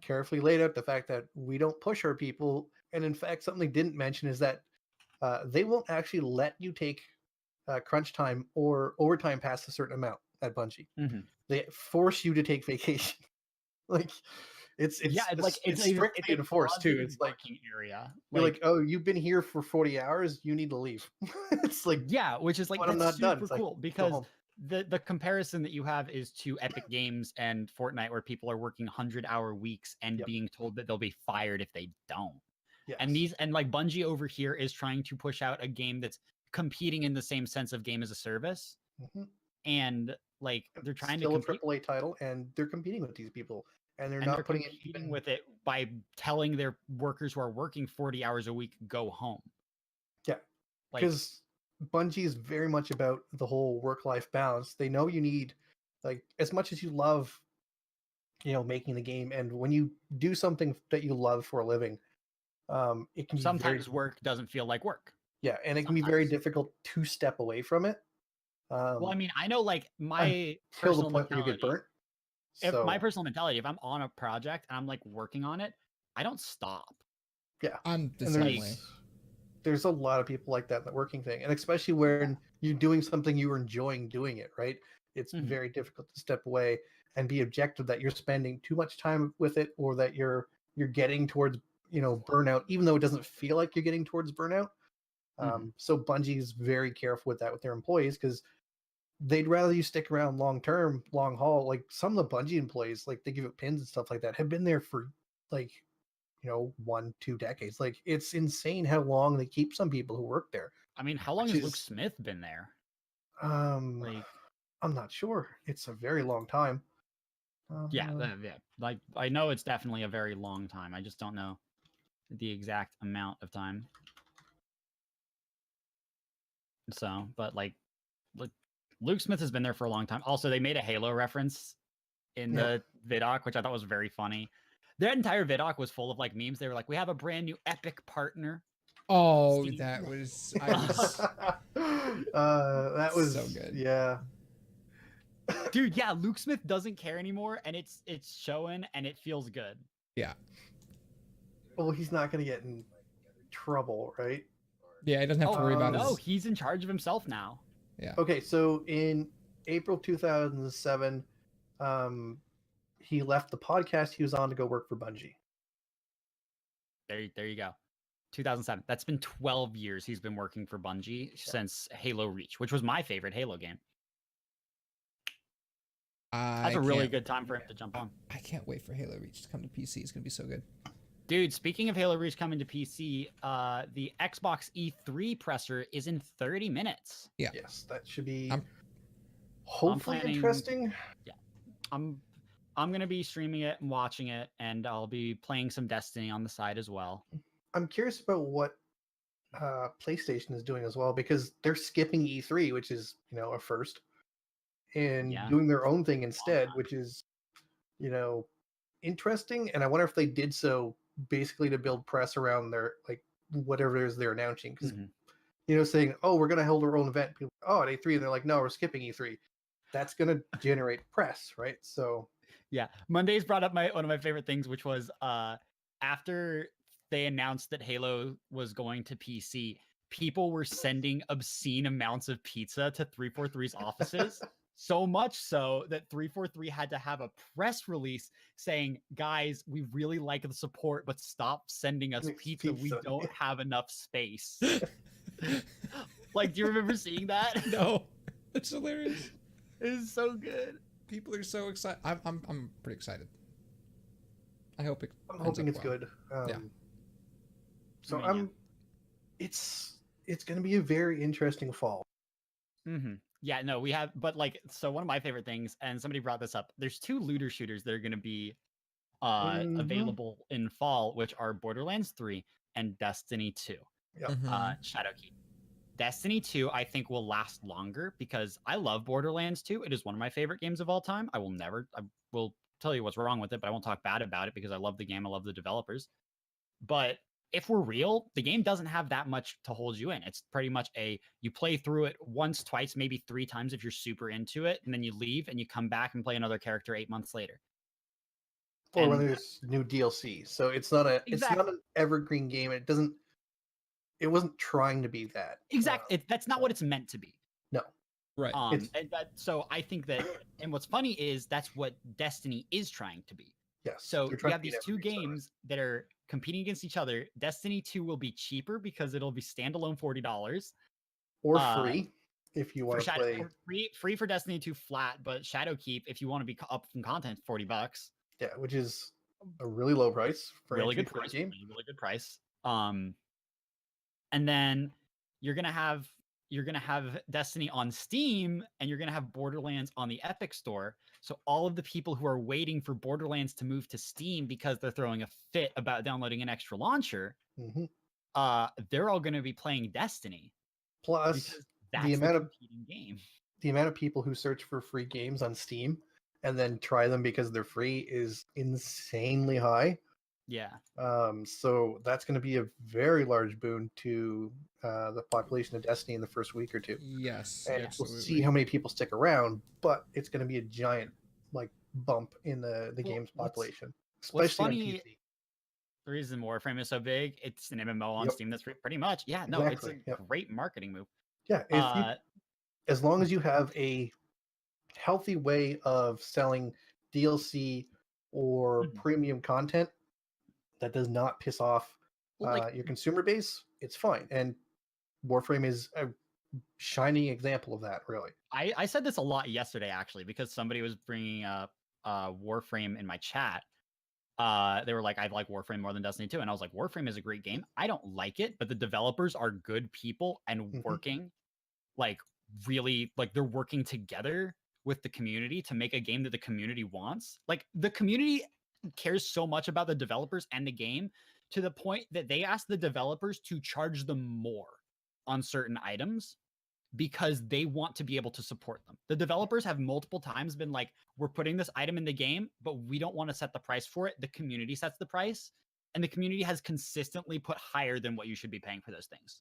carefully laid out the fact that we don't push our people, and in fact, something they didn't mention is that they won't actually let you take crunch time or overtime past a certain amount at Bungie. Mhm. They force you to take vacation. like it's strictly enforced too. closeted It's like working area. you're like, oh, you've been here for 40 hours, you need to leave. It's like, yeah, which is like but I'm that's not done. super It's like, cool go because home. the comparison that you have is to Epic Games and Fortnite, where people are working 100-hour weeks and Yep. being told that they'll be fired if they don't. Yes. And like Bungie over here is trying to push out a game that's competing in the same sense of game as a service, Mhm. and like they're trying Still to a compete, AAA title, and they're competing with these people, and they're and not they're putting it competing even with it by telling their workers who are working 40 hours a week go home. Yeah. Like, because Bungie is very much about the whole work-life balance. They know you need, like, as much as you love, you know, making the game, and when you do something that you love for a living, it can be sometimes very, work doesn't feel like work. yeah, and it can be very sometimes. difficult to step away from it. Well, I mean, I know like my Till the personal point where you get mentality. burnt. If So my personal mentality, if I'm on a project and I'm like working on it, I don't stop. yeah, I'm the and same way. there's a lot of people like that in the working thing, and especially when you're doing something you're enjoying doing it, right? It's Mhm. very difficult to step away and be objective that you're spending too much time with it, or that you're getting towards, you know, burnout, even though it doesn't feel like you're getting towards burnout. So Bungie is very careful with that with their employees, because they'd rather you stick around long term, long haul. Like some of the Bungie employees, like they give it pins and stuff like that, have been there for like, you know, 1-2 decades. Like it's insane how long they keep some people who work there. I mean, how long Which has Luke is- Smith been there? Like I'm not sure. It's a very long time. Yeah, Uh, yeah. Like I know it's definitely a very long time. I just don't know the exact amount of time. So, but like Luke Smith has been there for a long time. Also, they made a Halo reference in the vidoc, which I thought was very funny. Their entire vidoc was full of like memes. They were like, "We have a brand new epic partner." Oh, Steve. that was I was that was So good. Yeah. Dude, yeah, Luke Smith doesn't care anymore, and it's showing, and it feels good. Well, he's not going to get in trouble, right? yeah. He doesn't have to worry about no, his. he's in charge of himself now. Okay, so in April 2007, he left the podcast he was on to go work for Bungie. There you go. 2007. That's been 12 years he's been working for Bungie since Halo Reach, which was my favorite Halo game. That's a really good time for him to jump on. I can't wait for Halo Reach to come to PC. It's gonna be so good. Dude, speaking of Halo Reach coming to PC, the Xbox E3 presser is in 30 minutes. Yeah. Yes, that should be I'm hopefully planning- interesting. I'm gonna be streaming it and watching it, and I'll be playing some Destiny on the side as well. I'm curious about what PlayStation is doing as well, because they're skipping E3, which is, you know, a first, and Yeah. doing their own thing instead, which is, you know, interesting. And I wonder if they did so basically to build press around their, like, whatever it is they're announcing. Because, Mhm. you know, saying, oh, we're going to hold our own event. People, oh, at E3. And they're like, no, we're skipping E3. That's going to generate press, right? So, Yeah, Mondays brought up one of my favorite things, which was after they announced that Halo was going to PC, people were sending obscene amounts of pizza to 343's offices. So much so that 343 had to have a press release saying, guys, we really like the support, but stop sending us pizza. We don't have enough space. Like, do you remember seeing that? No, it's hilarious. It is so good. People are so excited. I'm pretty excited. I hope it. I'm hoping it's good. Yeah. So I mean, it's going to be a very interesting fall. Mm-hmm. Yeah, no, we have, but like, so one of my favorite things, and somebody brought this up, there's 2 looter shooters that are going to be available in fall, which are Borderlands 3 and Destiny 2. Yep. Shadowkeep. Destiny 2, I think, will last longer because I love Borderlands 2. It is one of my favorite games of all time. I will tell you what's wrong with it, but I won't talk bad about it because I love the game. I love the developers. But if we're real, the game doesn't have that much to hold you in. It's pretty much you play through it once, twice, maybe 3 times if you're super into it, and then you leave and you come back and play another character 8 months later. Or when there's new DLC. So it's not it's not an evergreen game. It wasn't trying to be that. Exactly. That's not what it's meant to be. No. Right. So I think that, and what's funny is that's what Destiny is trying to be. Yes. So you have these 2 games that are competing against each other. Destiny 2 will be cheaper because it'll be standalone $40. Or free if you want to play. Free for Destiny 2 flat, but Shadowkeep, if you want to be up from content, $40. Yeah, which is a really low price for really good for price. a game. Really good price. And then you're gonna have Destiny on Steam, and you're gonna have Borderlands on the Epic Store. So all of the people who are waiting for Borderlands to move to Steam because they're throwing a fit about downloading an extra launcher, they're all gonna be playing Destiny. Plus, that's the amount of competing game. The amount of people who search for free games on Steam and then try them because they're free is insanely high. Yeah. So that's going to be a very large boon to the population of Destiny in the first week or 2. Yes. And absolutely. we'll see how many people stick around, but it's going to be a giant bump in the game's population, especially on PC. The reason Warframe is so big, it's an MMO on Steam that's pretty much. Yeah, no, exactly. It's a great marketing move. Yeah, as long as you have a healthy way of selling DLC or premium content that does not piss off your consumer base, it's fine. And Warframe is a shining example of that, really. I said this a lot yesterday, actually, because somebody was bringing up Warframe in my chat. They were like, I like Warframe more than Destiny 2. And I was like, Warframe is a great game. I don't like it, but the developers are good people and working really they're working together with the community to make a game that the community wants. Like, the community cares so much about the developers and the game to the point that they ask the developers to charge them more on certain items because they want to be able to support them. The developers have multiple times been like, we're putting this item in the game, but we don't want to set the price for it. The community sets the price, and the community has consistently put higher than what you should be paying for those things.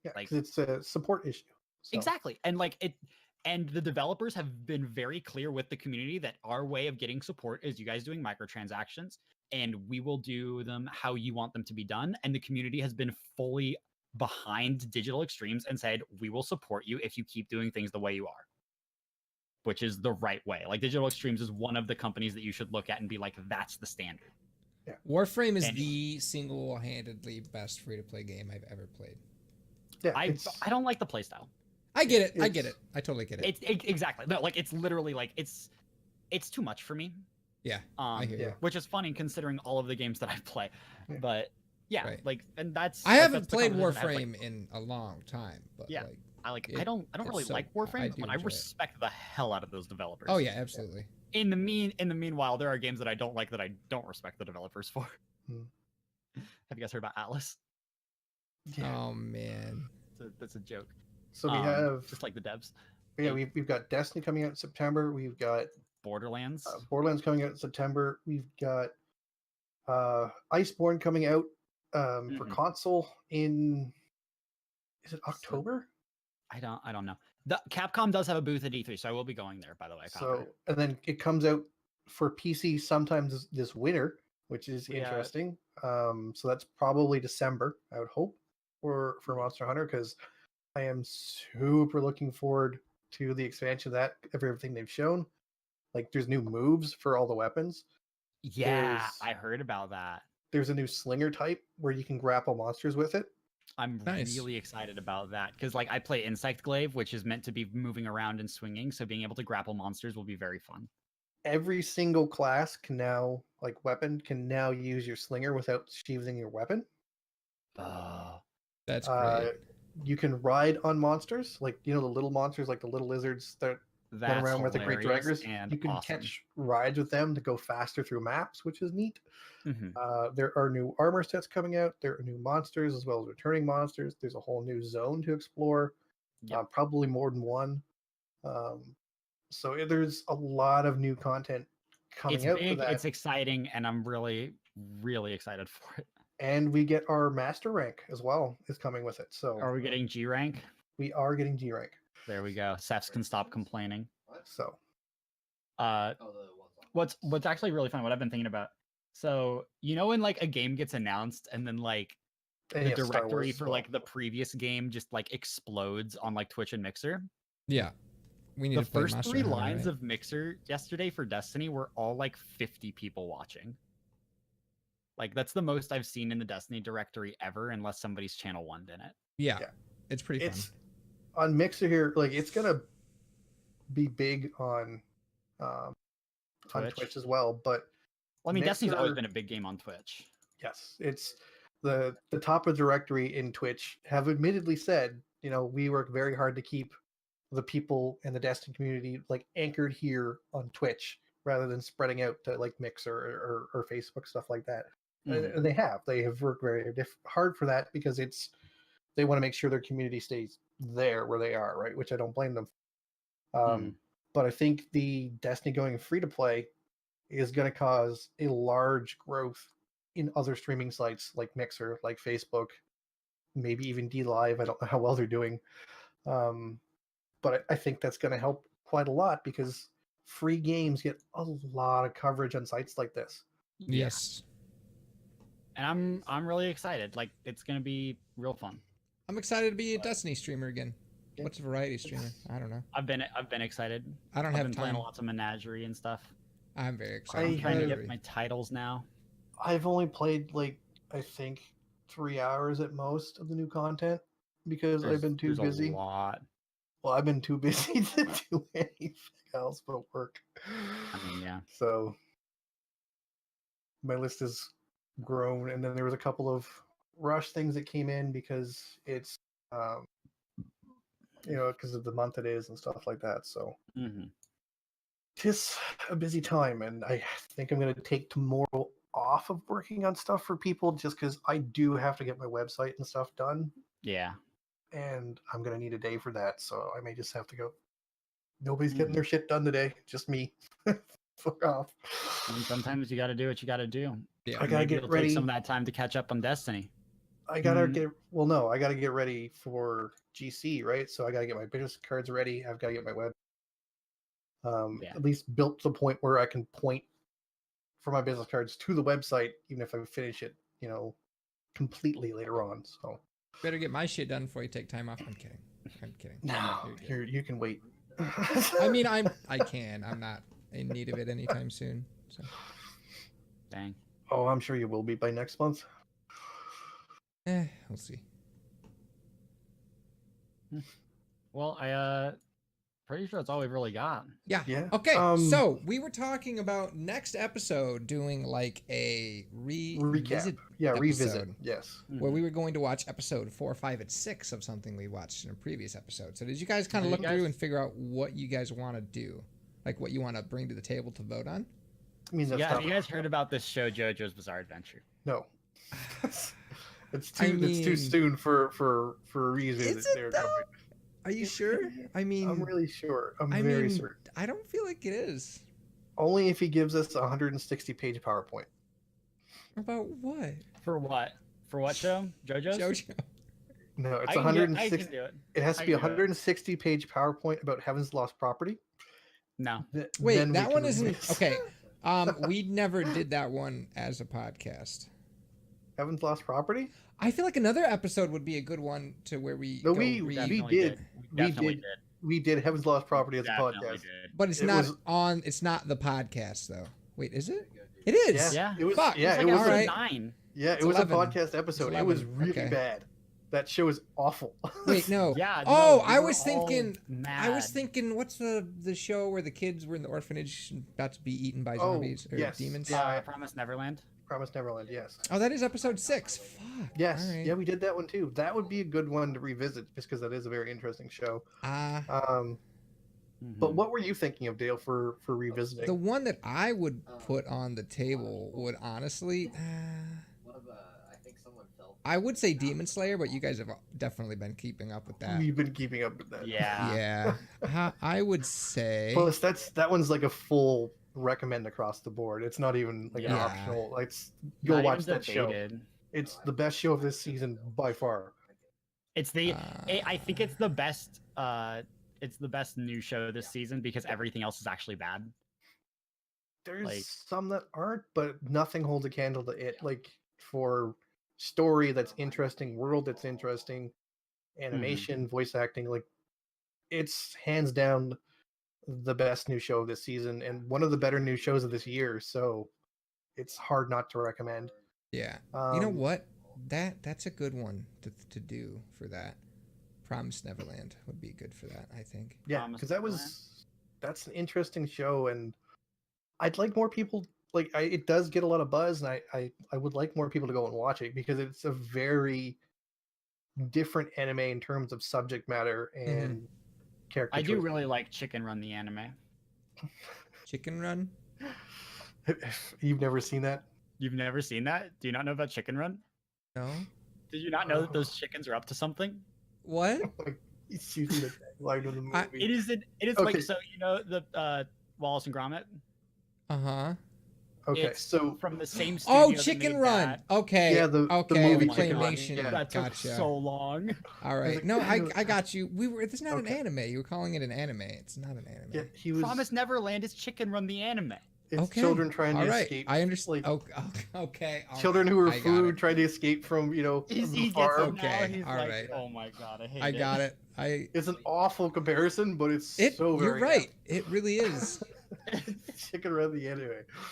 Yeah, because it's a support issue. So. Exactly. And the developers have been very clear with the community that our way of getting support is you guys doing microtransactions, and we will do them how you want them to be done. And the community has been fully behind Digital Extremes and said, we will support you if you keep doing things the way you are, which is the right way. Like, Digital Extremes is one of the companies that you should look at and be like, that's the standard. Yeah. Warframe is the single-handedly best free-to-play game I've ever played. Yeah, I don't like the playstyle. I get it. I get it. I totally get it. Exactly. No, it's literally it's too much for me. Yeah. I hear you. Which is funny considering all of the games that I play. But yeah, right. And that's I haven't played Warframe in a long time, but yeah, I don't really like Warframe, but I respect the hell out of those developers. Oh yeah, absolutely. In the meanwhile, there are games that I don't like that I don't respect the developers for. Have you guys heard about Atlas? Yeah. Oh man, that's a joke. So we have just like the devs. Yeah, we've got Destiny coming out in September. We've got Borderlands. Borderlands coming out in September. We've got Iceborne coming out for console in, is it October? I don't know. The Capcom does have a booth at E3, so I will be going there. By the way. So and then it comes out for PC sometime this winter. which is Yeah. interesting. So that's probably December, I would hope, for Monster Hunter, because I am super looking forward to the expansion of that, of everything they've shown. Like, there's new moves for all the weapons. Yeah, I heard about that. There's a new slinger type where you can grapple monsters with it. I'm Nice. really excited about that because, like, I play Insect Glaive, which is meant to be moving around and swinging. So being able to grapple monsters will be very fun. Every single class can now, like, weapon can now use your slinger without sheathing your weapon. Oh, That's great. You can ride on monsters, like, the little monsters, like the little lizards that run that's around with the great hilarious draggers. and You can awesome. catch rides with them to go faster through maps, which is neat. Mhm. There are new armor sets coming out. There are new monsters as well as returning monsters. There's a whole new zone to explore, Yep. probably more than one. So there's a lot of new content coming It's out big, for that. it's exciting, and I'm really, really excited for it. And we get our master rank as well is coming with it. So Are we getting G rank? we are getting G rank. There we go. Cephs can stop complaining. So What's actually really fun, what I've been thinking about. So, when like a game gets announced and then like and the you have Star directory Wars as for well. like the previous game just like explodes on like Twitch and Mixer. Yeah. We need The to play first Monster 3 Hunter, lines right? of Mixer yesterday for Destiny were all like 50 people watching. Like that's the most I've seen in the Destiny directory ever, unless somebody's channel 1'd in it. Yeah. Yeah. It's pretty It's fun. on Mixer here, like it's gonna be big on Twitch as well. But Well, I mean, Destiny's always Mixer- been a big game on Twitch. yes, it's the top of the directory in Twitch have admittedly said, we work very hard to keep the people in the Destiny community like anchored here on Twitch rather than spreading out to like Mixer or Facebook, stuff like that. Mhm. And they have worked very hard for that because they want to make sure their community stays there where they are, right? Which I don't blame them. But I think the Destiny going free to play is going to cause a large growth in other streaming sites like Mixer, like Facebook, maybe even D Live. I don't know how well they're doing. But I think that's going to help quite a lot because free games get a lot of coverage on sites like this. Yeah. Yes. And I'm really excited. Like it's gonna be real fun. I'm excited to be a Destiny streamer again. Yeah. What's a variety streamer? I don't know. I've been excited. I don't I've have been playing time. lots of Menagerie and stuff. I'm very excited. I'm trying to for get my titles now. I've only played like I think 3 hours at most of the new content because I've been too There's busy. a lot. Well, I've been too busy to do anything else but work. I mean, yeah. So my list has grown, and then there was a couple of rush things that came in because it's, because of the month it is and stuff like that. So Mhm. it's a busy time, and I think I'm going to take tomorrow off of working on stuff for people just because I do have to get my website and stuff done. Yeah. And I'm going to need a day for that, so I may just have to go. Nobody's getting their shit done today, just me. Fuck off. I mean, sometimes you got to do what you got to do. Yeah. I gotta Maybe get it'll ready. take some of that time to catch up on Destiny. I gotta I gotta get ready for GC, right? So I gotta get my business cards ready. I've got to get my web at least built to the point where I can point for my business cards to the website, even if I finish it, completely later on. So Better get my shit done before you take time off. I'm kidding. I'm kidding. no, You're good. you can wait. I mean, I can. I'm not in need of it anytime soon. So. Dang. Oh, I'm sure you will be by next month. We'll see. Well, pretty sure that's all we've really got. Yeah. Yeah. Okay. So we were talking about next episode doing like a Recap. Yeah, revisit. episode, Yes. where we were going to watch episode 4, 5, and 6 of something we watched in a previous episode. So did you guys kind of Did look you guys- through and figure out what you guys want to do? Like what you want to bring to the table to vote on? I mean, that's Yeah, not, have you guys heard about this show, Jo-Jo's Bizarre Adventure? no. It's I too mean, soon for a revisit. is it though? Are you sure? I mean, I'm really sure. I'm I very mean, certain. I don't feel like it is. Only if he gives us a 160-page PowerPoint. About what? For what? For what show? JoJo's? JoJo. No, it's I can 160. do it. It has I to be a can do it. 160-page PowerPoint about Heaven's Lost property. No. Wait, Then we that can one isn't review. okay. We never did that one as a podcast. Heaven's Lost Property? I feel like another episode would be a good one to where we No, go we read. Definitely did. We definitely did. did. We did Heaven's Lost Property as a Definitely podcast. did. But it's It not was- on. It's not the podcast though. Wait, is it? It is. Yeah. It was. Fuck. Yeah, It's it like was. all episode right. 9. Yeah, It's it was 11. a podcast episode. It was 11. really Okay. bad. That show is awful. Wait, no. Yeah. Oh, no, we I were was all thinking. Mad. I was thinking. What's the show where the kids were in the orphanage and about to be eaten by Oh, zombies or yes. demons? Yeah. Promise Neverland. Promise Neverland. Yes. Oh, that is episode 6. Fuck. Yes. All right. Yeah, we did that one too. That would be a good one to revisit, just because that is a very interesting show. But what were you thinking of, Dale, for revisiting? The one that I would put on the table would honestly. I would say Demon Slayer, but you guys have definitely been keeping up with that. We've been keeping up with that. Yeah. Yeah. I would say. Plus, that one's like a full recommend across the board. It's not even like an Yeah. optional. Like, go Not watch even that show. debated. It's the best show of this season by far. It's I think it's the best. It's the best new show this season because everything else is actually bad. There's Like- some that aren't, but nothing holds a candle to it. Like, for story that's interesting, world that's interesting, animation, voice acting, like, it's hands down the best new show of this season and one of the better new shows of this year. So it's hard not to recommend. Yeah. You know Um, what? That's a good one to do for that. Promised Neverland would be good for that, I think. Yeah, Promised because that's an interesting show, and I'd like more people. Like, it does get a lot of buzz, and I would like more people to go and watch it because it's a very different anime in terms of subject matter and character. I do choice. really like Chicken Run the anime. Chicken Run? You've never seen that? You've never seen that? Do you not know about Chicken Run? No. Did you not know that those chickens are up to something? What? Like, it's using the tagline of the movie. It is. It is Okay. like so. You know the Wallace and Gromit Uh-huh. Okay, it's so from the same studio. Oh, that Chicken made Run. that. Okay. Yeah, the okay, movie the Chicken Run, claymation. yeah. That took Gotcha. so long. All right. like, No, I I don't- got you. It's not Okay. an anime. You were calling it an anime. It's not an anime. yeah, he was. Promise Neverland is Chicken Run the anime. It's Okay. children trying All to right. escape. I understand. Like, Okay. all children right. who are I got food it. trying to escape from He the gets farm. it now. Okay, He's all like, right. oh my god, I hate I it. got it. It's an awful comparison, but it's so You're very right. It really is. Chicken Run the anime.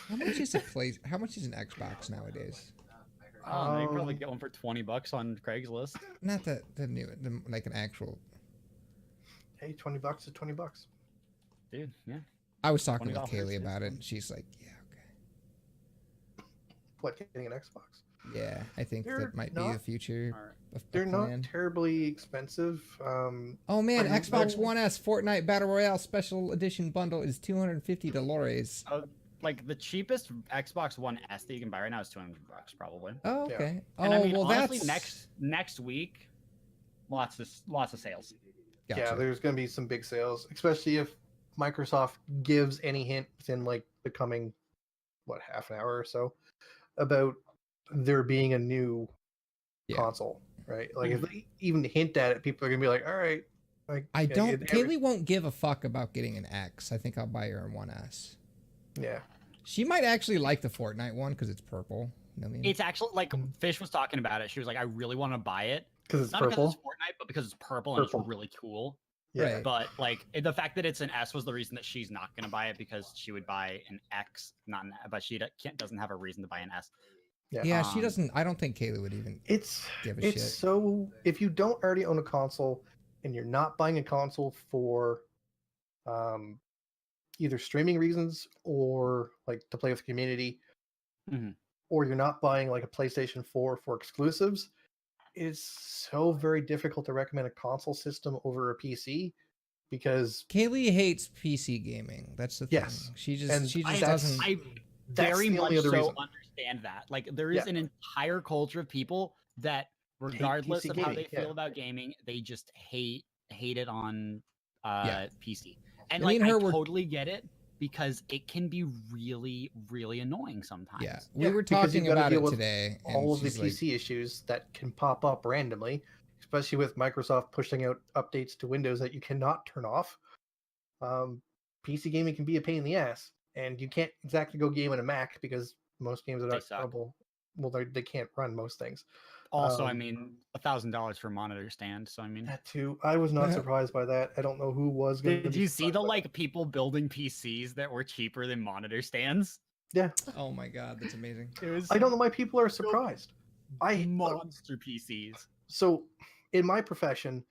How much is a play? How much is an Xbox nowadays? Oh, you probably Um, get one for $20 on Craigslist. Not the new, like an actual. Hey, $20 is $20. Dude, yeah. I was talking with $20 Kaylee is about it, fun. and she's like, "Yeah, What, getting an Xbox? okay, yeah, I think They're that might be not- the future." All right. They're a not plan. terribly expensive. Oh man, I Xbox know- One S Fortnite Battle Royale Special Edition bundle is $250. Like the cheapest Xbox One S that you can buy right now is $200 probably. Oh, Yeah. okay. And oh, I mean, well, honestly, that's next week, lots of sales. Gotcha. Yeah, there's going to be some big sales, especially if Microsoft gives any hint within like the coming, half an hour or so, about there being a new Yeah. console, right? Like, if they even hint at it, people are going to be like, all right. Like, I yeah, don't. Kaylee won't give a fuck about getting an X. I think I'll buy her a 1S. Yeah. She might actually like the Fortnite one because it's purple. You know what I mean? It's actually like Fish was talking about it. She was like, I really want to buy it. Because it's Not purple. because it's Fortnite, but because it's purple and Purple. it's really cool. Yeah. Right. But like the fact that it's an S was the reason that she's not going to buy it because she would buy an X, not an, but she doesn't have a reason to buy an S. yeah, she um, doesn't. I don't think Kaylee would even It's give a it's shit. so, if you don't already own a console and you're not buying a console for either streaming reasons or like to play with the community, Mhm. or you're not buying like a PlayStation 4 for exclusives, it's so very difficult to recommend a console system over a PC because Kaylee hates PC gaming. That's the thing. Yes, She and just I, doesn't. I that's very the much only other so reason. understand that. Like there is Yeah. an entire culture of people that, regardless PC of how gaming, they feel yeah. about gaming, they just hate it on Yeah. PC. And Me like and her I were- totally get it because it can be really, really annoying sometimes. Yeah, we Yeah, were because you've talking gotta about deal it with today. And all of the she's like, PC issues that can pop up randomly, especially with Microsoft pushing out updates to Windows that you cannot turn off. PC gaming can be a pain in the ass, and you can't exactly go game on a Mac because most games that They are suck. available, well, they can't run most things. Also, I mean, $1,000 for a monitor stand. So I mean, That too. I was not surprised by that. I don't know who was going to. did you see the like people building PCs that were cheaper than monitor stands? Yeah. Oh my god, that's amazing. It was I don't know why people are surprised. monster PCs. So, in my profession,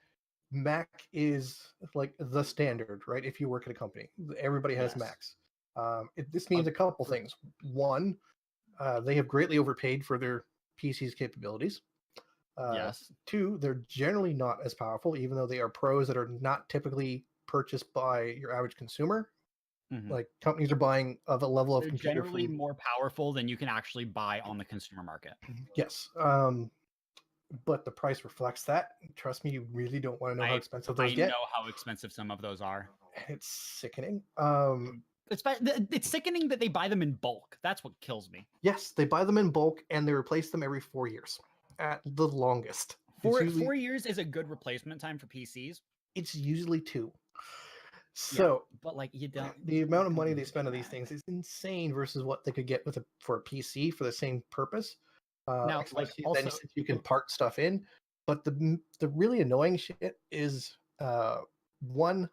Mac is like the standard, right? If you work at a company, everybody has Yes. Macs. This means a couple things. One, they have greatly overpaid for their PC's capabilities. Yes. Two, they're generally not as powerful, even though they are pros that are not typically purchased by your average consumer. Mhm. Like companies are buying of a level of They're computer generally from, more powerful than you can actually buy on the consumer market. yes. But the price reflects that. Trust me, you really don't want to know how expensive those I get. know how expensive some of those are. It's sickening. It's sickening that they buy them in bulk. That's what kills me. Yes, they buy them in bulk and they replace them every 4 years at the longest. It's 4 years is a good replacement time for PCs. It's usually 2. So, but like you don't. the amount of money they spend on these things is insane versus what they could get for a PC for the same purpose. Now, like, especially also- then since you can part stuff in. But the really annoying shit is one.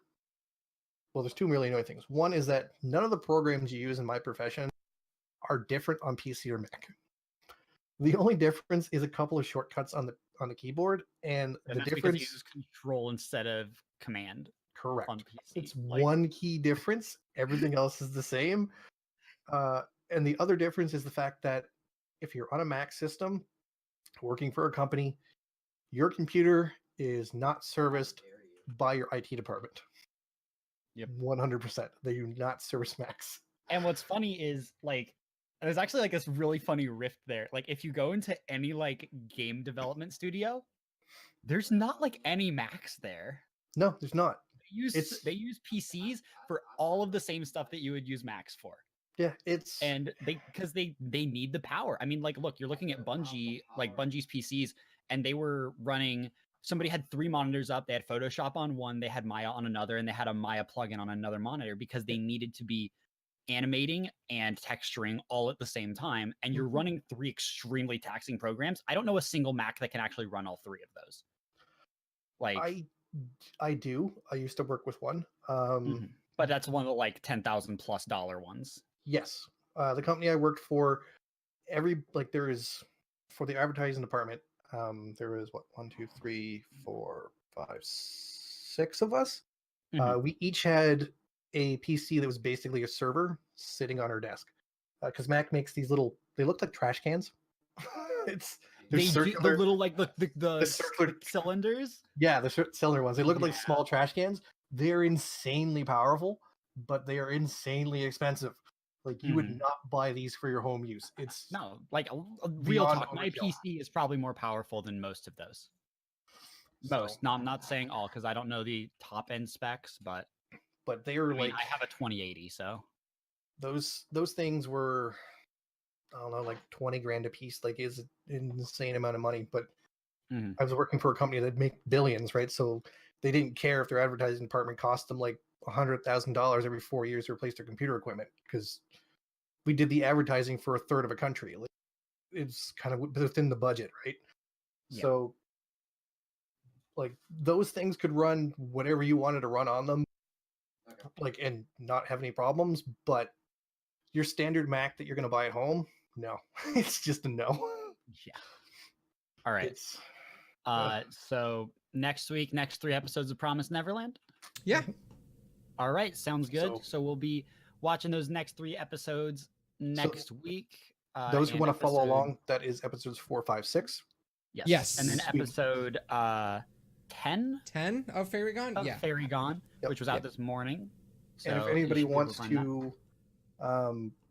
Well, there's 2 really annoying things. One is that none of the programs you use in my profession are different on PC or Mac. The only difference is a couple of shortcuts on the keyboard, and the that's because difference you use control instead of command correct. on PC. It's Like, one key difference. Everything else is the same. And the other difference is the fact that if you're on a Mac system working for a company, your computer is not serviced by your IT department. Yep. 100%. They do not service Macs. And what's funny is like there's actually like this really funny rift there. Like if you go into any like game development studio, there's not like any Macs there. No, there's not. They use PCs for all of the same stuff that you would use Macs for. Yeah, and because they need the power. I mean, like, look, you're looking at Bungie, like Bungie's PCs, and they were running. Somebody had 3 monitors up. They had Photoshop on one, they had Maya on another, and they had a Maya plugin on another monitor because they needed to be animating and texturing all at the same time. And you're running 3 extremely taxing programs. I don't know a single Mac that can actually run all 3 of those. Like I do. I used to work with one. But that's one of the like $10,000+ ones. Yes. The company I worked for, there is for the advertising department, there was 1, 2, 3, 4, 5, 6 of us. We each had a PC that was basically a server sitting on our desk. Because Mac makes these they look like trash cans. They circular, the little like the circular cylinders. Yeah, the cylinder ones. They look like small trash cans. They're insanely powerful, but they are insanely expensive. Like you would not buy these for your home use. It's no, like real talk. My PC is probably more powerful than most of those. Most. No, I'm not saying all because I don't know the top end specs, but they are I have a 2080, so those things were, I don't know, like 20 grand a piece. Like is an insane amount of money. But I was working for a company that make billions, right? So they didn't care if their advertising department cost them like $100,000 every 4 years to replace their computer equipment because we did the advertising for a third of a country. Like, it's kind of within the budget, right? Yeah. So, like those things could run whatever you wanted to run on them, like and not have any problems. But your standard Mac that you're going to buy at home, no, it's just a no. Yeah. All right. So next week, next 3 episodes of Promised Neverland. Yeah. All right, sounds good. So we'll be watching those next 3 episodes next week. Those who want to follow along, that is episodes 4, 5, 6. Yes. And then episode 10 of Fairy Gone? Fairy Gone, which was out this morning. So and if anybody wants to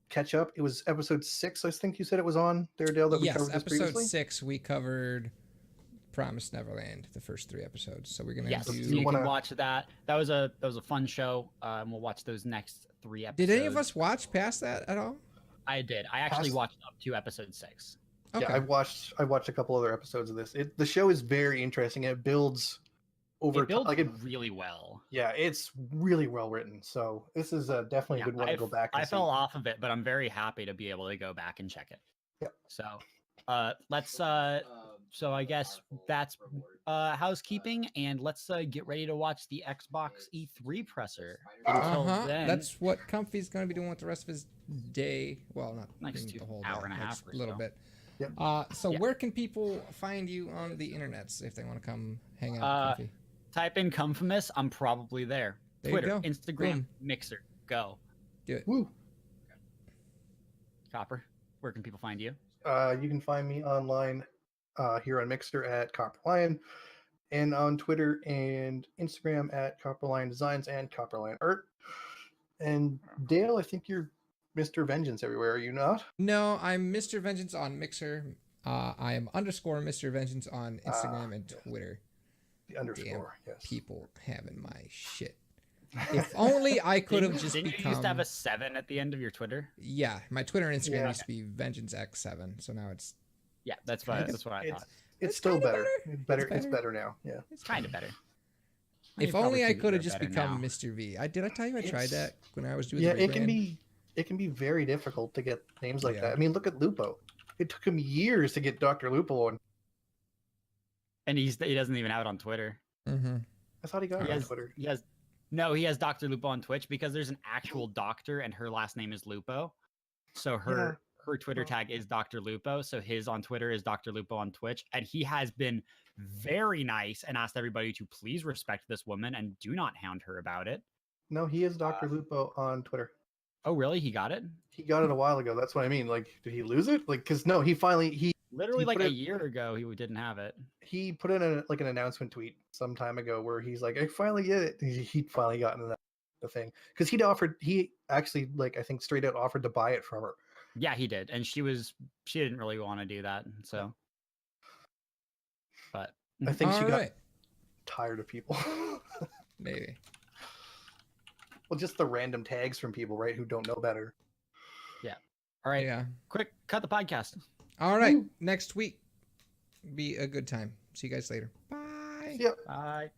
catch up, it was episode 6, I think you said it was on there, Dale, that we covered this previously. Episode 6, we covered Promised Neverland, the first 3 episodes. So we're gonna do. You can watch that. That was a fun show. And we'll watch those next 3 episodes. Did any of us watch past that at all? I did. I actually watched up to episode 6. Okay. Yeah, I watched a couple other episodes of this. The show is very interesting. It builds over It builds like it. really well. Yeah, it's really well written. So this is definitely a good one to go back and I see. fell off of it, but I'm very happy to be able to go back and check it. Yep. So, let's so I guess that's housekeeping, and let's get ready to watch the Xbox E3 presser. Until then, That's what Comfy's going to be doing with the rest of his day. Well, not Next the whole hour day, and a half or little so. bit. Yep. So Yeah. where can people find you on the internets if they want to come hang out with Comfy? Type in Comfamous. I'm probably there. There you Twitter, go. Instagram, Boom. Mixer. Go. Do it. Woo. Copper. Where can people find you? You can find me online here on Mixer at Copper Lion, and on Twitter and Instagram at Copper Lion Designs and Copper Lion Art. And Dale, I think you're Mr. Vengeance everywhere, are you not? No, I'm Mr. Vengeance on Mixer. I am underscore Mr. Vengeance on Instagram and yes. Twitter. The underscore, yes. People having my shit. If only I could have just Didn't become. you used to have a 7 at the end of your Twitter? Yeah, my Twitter and Instagram Yeah. used to be VengeanceX7, so now it's Yeah, that's what I thought. It's still kinda better. better. It's better now. Yeah. It's kind of better. If only I could have just become Mr. V. Did I tell you I tried that when I was doing Yeah, the it can rebrand? be very difficult to get names like Yeah. that. I mean, look at Lupo. It took him years to get Dr. Lupo on. And he doesn't even have it on Twitter. Mm-hmm. I thought he got it on Twitter. He has Dr. Lupo on Twitch because there's an actual doctor and her last name is Lupo. So her Twitter tag is Dr. Lupo. So his on Twitter is Dr. Lupo on Twitch. And he has been very nice and asked everybody to please respect this woman and do not hound her about it. No, he is Dr. Lupo on Twitter. Oh, really? He got it? He got it a while ago. That's what I mean. Like, did he lose it? Like, because no, he Literally he like put a it- year ago, he didn't have it. he put in an announcement tweet some time ago where he's like, I finally did it. He finally gotten the thing because he actually like I think straight out offered to buy it from her. Yeah, he did. And she didn't really want to do that. So, but I think she got Alright. tired of people. Maybe. Well, just the random tags from people, right, who don't know better. all right, Yeah. quick, cut the podcast. All right. Next week be a good time. See you guys later. Bye. Yep. Bye.